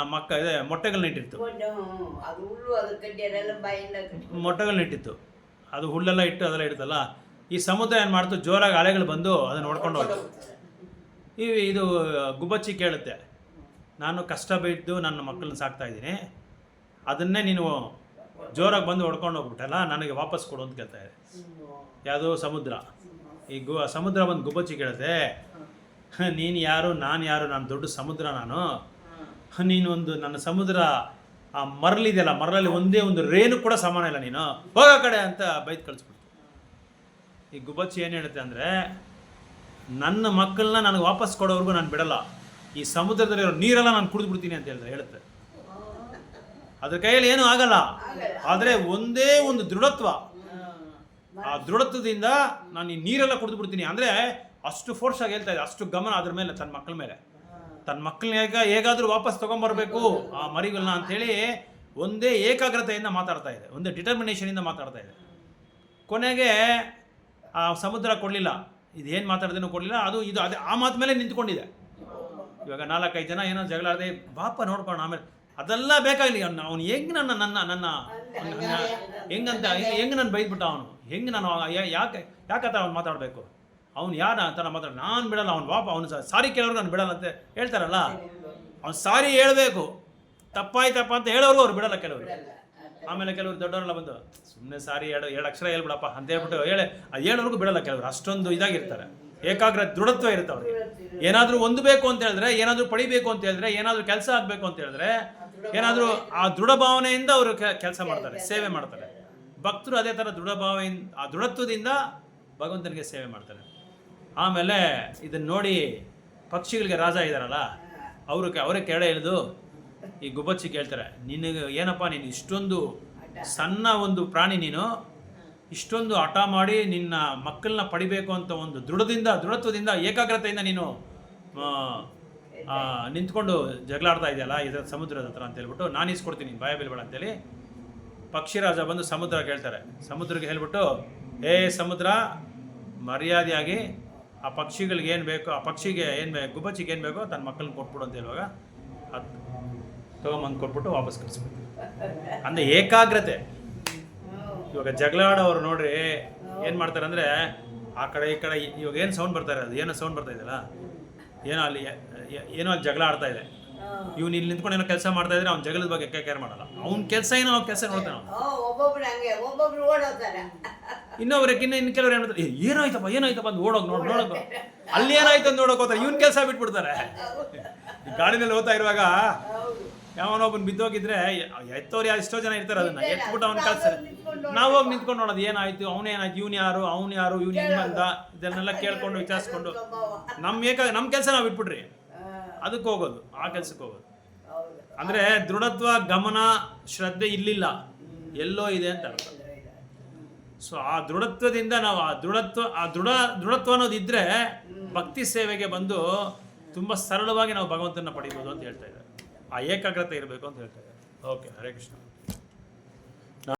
ಮೊಟ್ಟೆಗಳನ್ನ ಇಟ್ಟಿತ್ತು. ಮೊಟ್ಟೆಗಳನ್ನ ಅದು ಹುಲ್ಲೆಲ್ಲ ಇಟ್ಟು ಅದೆಲ್ಲ ಇಡ್ತಲ್ಲ. ಈ ಸಮುದ್ರ ಏನು ಮಾಡ್ತು, ಜೋರಾಗಿ ಅಲೆಗಳು ಬಂದು ಅದನ್ನು ಹೊಡ್ಕೊಂಡು ಹೋಯ್ತು. ಇದು ಗುಬ್ಬಚ್ಚಿ ಕೇಳುತ್ತೆ, ನಾನು ಕಷ್ಟ ಬಿದ್ದು ನನ್ನ ಮಕ್ಕಳನ್ನ ಸಾಕ್ತಾ ಇದ್ದೀನಿ, ಅದನ್ನೇ ನೀನು ಜೋರಾಗಿ ಬಂದು ಹೊಡ್ಕೊಂಡು ಹೋಗ್ಬಿಟ್ಟಲ್ಲ, ನನಗೆ ವಾಪಸ್ ಕೊಡು ಅಂತ ಕೇಳ್ತಾ ಇದೆ. ಯಾವುದೋ ಸಮುದ್ರ. ಈ ಸಮುದ್ರ ಬಂದು ಗುಬ್ಬಚ್ಚಿ ಕೇಳುತ್ತೆ, ನೀನು ಯಾರು, ನಾನು ಯಾರು, ನಾನು ದೊಡ್ಡ ಸಮುದ್ರ, ನೀನೊಂದು ನನ್ನ ಸಮುದ್ರ ಆ ಮರಳಿದೆಯಲ್ಲ, ಮರಳಲ್ಲಿ ಒಂದೇ ಒಂದು ರೇಣು ಕೂಡ ಸಮಾನ ಇಲ್ಲ, ನೀನು ಹೋಗ ಕಡೆ ಅಂತ ಬೈದು ಕಳಿಸ್ಬಿಡ್ತು. ಈ ಗುಬ್ಬಚ್ಚಿ ಏನು ಹೇಳುತ್ತೆ ಅಂದರೆ, ನನ್ನ ಮಕ್ಕಳನ್ನ ನನಗೆ ವಾಪಸ್ ಕೊಡೋವರೆಗೂ ನಾನು ಬಿಡಲ್ಲ, ಈ ಸಮುದ್ರದಲ್ಲಿರೋ ನೀರೆಲ್ಲ ನಾನು ಕುಡಿದ್ಬಿಡ್ತೀನಿ ಅಂತ ಹೇಳುತ್ತೆ. ಅದ್ರ ಕೈಯಲ್ಲಿ ಏನೂ ಆಗಲ್ಲ, ಆದರೆ ಒಂದೇ ಒಂದು ದೃಢತ್ವ, ಆ ದೃಢತ್ವದಿಂದ ನಾನು ಈ ನೀರೆಲ್ಲ ಕುಡಿದ್ಬಿಡ್ತೀನಿ ಅಂದರೆ ಅಷ್ಟು ಫೋರ್ಸಾಗಿ ಹೇಳ್ತಾ ಇದೆ, ಅಷ್ಟು ಗಮನ ಅದ್ರ ಮೇಲೆ, ತನ್ನ ಮಕ್ಕಳ ಮೇಲೆ. ತನ್ನ ಮಕ್ಕಳನ್ನ ಹೇಗಾದರೂ ವಾಪಸ್ ತೊಗೊಂಬರ್ಬೇಕು ಆ ಮರಿಗಳನ್ನ ಅಂಥೇಳಿ ಒಂದೇ ಏಕಾಗ್ರತೆಯಿಂದ ಮಾತಾಡ್ತಾ ಇದೆ, ಒಂದೇ ಡಿಟರ್ಮಿನೇಷನಿಂದ ಮಾತಾಡ್ತಾ ಇದೆ. ಕೊನೆಗೆ ಆ ಸಮುದ್ರ ಕೊಡಲಿಲ್ಲ, ಇದೇನು ಮಾತಾಡ್ದೇನೋ ಕೊಡಲಿಲ್ಲ, ಇದು ಅದೇ ಆ ಮಾತು ಮೇಲೆ ನಿಂತ್ಕೊಂಡಿದೆ. ಇವಾಗ 4-5 ಜನ ಏನೋ ಜಗಳ ಆಡದೆ, ಬಾಪ ನೋಡ್ಕೊಂಡು ಆಮೇಲೆ ಅದೆಲ್ಲ ಬೇಕಾಗಲಿ, ಅವನು ಹೆಂಗೆ ನನ್ನ ಹೆಂಗೆ ನಾನು ಬೈದ್ಬಿಟ್ಟ, ಅವನು ಹೆಂಗೆ ನಾನು ಯಾಕತ್ತ ಅವ್ನು ಮಾತಾಡಬೇಕು, ಅವ್ನು ಯಾರ ಅಂತ ನಾನು ಮಾತಾಡ, ನಾನು ಬಿಡಲ್ಲ, ಅವ್ನು ಬಾಪ, ಅವನು ಸಾರಿ ಕೇಳೋರು ನಾನು ಬಿಡಲ್ಲ ಅಂತ ಹೇಳ್ತಾರಲ್ಲ, ಅವ್ನು ಸಾರಿ ಹೇಳ್ಬೇಕು, ತಪ್ಪಾಯ್ತಪ್ಪ ಅಂತ ಹೇಳೋರ್ಗು ಅವ್ರು ಬಿಡಲ್ಲ ಕೆಲವರು. ಆಮೇಲೆ ಕೆಲವರು ದೊಡ್ಡವರೆಲ್ಲ ಬಂದು ಸುಮ್ಮನೆ ಸಾರಿ ಎರಡು ಅಕ್ಷರ ಹೇಳ್ಬಿಡಪ್ಪ ಅಂತ ಹೇಳ್ಬಿಟ್ಟು ಅದು ಹೇಳೋರ್ಗು ಬಿಡಲ್ಲ ಕೆಲವರು. ಅಷ್ಟೊಂದು ಇದಾಗಿರ್ತಾರೆ, ಏಕಾಗ್ರ ದೃಢತ್ವ ಇರುತ್ತೆ ಅವ್ರಿಗೆ. ಏನಾದರೂ ಹೊಂದಬೇಕು ಅಂತ ಹೇಳಿದ್ರೆ, ಏನಾದರೂ ಪಡಿಬೇಕು ಅಂತ ಹೇಳಿದ್ರೆ, ಏನಾದರೂ ಕೆಲಸ ಆಗಬೇಕು ಅಂತ ಹೇಳಿದ್ರೆ, ಏನಾದರೂ ಆ ದೃಢ ಭಾವನೆಯಿಂದ ಅವರು ಕೆಲಸ ಮಾಡ್ತಾರೆ, ಸೇವೆ ಮಾಡ್ತಾರೆ. ಭಕ್ತರು ಅದೇ ಥರ ದೃಢ ಭಾವನೆಯಿಂದ, ಆ ದೃಢತ್ವದಿಂದ ಭಗವಂತನಿಗೆ ಸೇವೆ ಮಾಡ್ತಾರೆ. ಆಮೇಲೆ ಇದನ್ನು ನೋಡಿ ಪಕ್ಷಿಗಳಿಗೆ ರಾಜ ಇದ್ದಾರಲ್ಲ, ಅವರೇ ಕೆಳ ಇಳಿದು ಈ ಗುಬ್ಬಚ್ಚಿ ಕೇಳ್ತಾರೆ, ನಿನಗೆ ಏನಪ್ಪ, ನೀನು ಇಷ್ಟೊಂದು ಸಣ್ಣ ಒಂದು ಪ್ರಾಣಿ, ನೀನು ಇಷ್ಟೊಂದು ಹಠ ಮಾಡಿ ನಿನ್ನ ಮಕ್ಕಳನ್ನ ಪಡಿಬೇಕು ಅಂತ ಒಂದು ದೃಢತ್ವದಿಂದ ಏಕಾಗ್ರತೆಯಿಂದ ನೀನು ನಿಂತ್ಕೊಂಡು ಜಗಳಾಡ್ತಾ ಇದೆಯಲ್ಲ ಇದರ ಸಮುದ್ರದ ಹತ್ರ ಅಂತ ಹೇಳ್ಬಿಟ್ಟು, ನಾನು ಇಸ್ಕೊಡ್ತೀನಿ ಭಯ ಬೀಳ್ಬೇಡ ಅಂತೇಳಿ ಪಕ್ಷಿರಾಜ ಬಂದು ಸಮುದ್ರ ಕೇಳ್ತಾರೆ. ಸಮುದ್ರಕ್ಕೆ ಹೇಳ್ಬಿಟ್ಟು, ಏ ಸಮುದ್ರ, ಮರ್ಯಾದೆಯಾಗಿ ಆ ಪಕ್ಷಿಗಳಿಗೆ ಏನು ಬೇಕೋ, ಆ ಪಕ್ಷಿಗೆ ಏನು ಬೇಕು, ಗುಬ್ಬಚ್ಚಿಗೆ ಏನು ಬೇಕೋ ತನ್ನ ಮಕ್ಕಳನ್ನ ಕೊಟ್ಬಿಡು ಅಂತ ಹೇಳುವಾಗ ಅದು ತೊಗೊಂಬಂದು ಕೊಟ್ಬಿಟ್ಟು ವಾಪಸ್ ಕಳಿಸ್ಬಿಟ್ಟು. ಅಂದರೆ ಏಕಾಗ್ರತೆ. ಇವಾಗ ಜಗಳಾಡೋರು ನೋಡ್ರಿ ಏನು ಮಾಡ್ತಾರೆ ಅಂದರೆ, ಆ ಕಡೆ ಈ ಕಡೆ ಇವಾಗ ಏನು ಸೌಂಡ್ ಬರ್ತಾ ಇರೋದು, ಏನೋ ಸೌಂಡ್ ಬರ್ತಾ ಇದೆಯಲ್ಲ, ಏನೋ ಅಲ್ಲಿ ಜಗಳ ಆಡ್ತಾ ಇದೆ. ಇವ್ನು ಇಲ್ಲಿ ನಿಂತ್ಕೊಂಡು ಏನೋ ಕೆಲಸ ಮಾಡ್ತಾ ಇದ್ರೆ ಅವ್ನ ಜಗಳದ ಬಗ್ಗೆ ಕೇರ್ ಮಾಡಲ್ಲ. ಅವ್ನ ಕೆಲಸ ಏನೋ ಅವ್ನ ಕೆಲಸ ನೋಡ್ತಾನೆ ಇನ್ನೊಬ್ರಿಗೆ. ಇನ್ನು ಕೆಲವ್ರು ಏನು ಮಾಡ್ತಾರೆ, ಏನಾಯ್ತಪ್ಪ ಅಂತ ನೋಡೋಕೆ ಅಲ್ಲಿ ಏನಾಯ್ತು ಅಂತ ನೋಡೋಕೆ ಹೋಗ್ತಾರೆ. ಇವ್ನ ಕೆಲಸ ಬಿಟ್ಬಿಡ್ತಾರೆ. ಗಾಡಿನಲ್ಲಿ ಹೋಗ್ತಾ ಇರುವಾಗ ಯಾವನೊಬ್ಬನ್ ಬಿದ್ದೋಗಿದ್ರೆ ಎತ್ತೋರು ಎಷ್ಟೋ ಜನ ಇರ್ತಾರೆ, ಅದನ್ನ ಎತ್ಬಿಟ್ಟು ಅವ್ನ ಕಳ್ಸ್ತಾರೆ. ನಾವು ಹೋಗಿ ನಿಂತ್ಕೊಂಡು ನೋಡೋದು, ಏನಾಯ್ತು, ಅವನೇನಾಯ್ತು, ಇವನು ಯಾರು, ಇವನು ಹೆಂಗ್ ಬಂದ, ಇದನ್ನೆಲ್ಲ ಕೇಳ್ಕೊಂಡು ವಿಚಾರಿಸ್ಕೊಂಡು ನಮ್ಮ ಕೆಲಸ ನಾವು ಬಿಟ್ಬಿಡ್ರಿ ಅದಕ್ಕೆ ಹೋಗೋದು, ಆ ಕೆಲ್ಸಕ್ಕೆ ಹೋಗೋದು. ಅಂದ್ರೆ ದೃಢತ್ವ, ಗಮನ, ಶ್ರದ್ಧೆ ಇಲ್ಲಿಲ್ಲ, ಎಲ್ಲೋ ಇದೆ ಅಂತ ಅರ್ಥ. ಸೊ ಆ ದೃಢತ್ವದಿಂದ ನಾವು ದೃಢತ್ವ ಅನ್ನೋದಿದ್ರೆ ಭಕ್ತಿ ಸೇವೆಗೆ ಬಂದು ತುಂಬ ಸರಳವಾಗಿ ನಾವು ಭಗವಂತನ ಪಡಿಬೋದು ಅಂತ ಹೇಳ್ತಾ ಇದ್ದಾರೆ. ಆ ಏಕಾಗ್ರತೆ ಇರಬೇಕು ಅಂತ ಹೇಳ್ತಾ ಇದ್ದಾರೆ. ಓಕೆ, ಹರೇ ಕೃಷ್ಣ.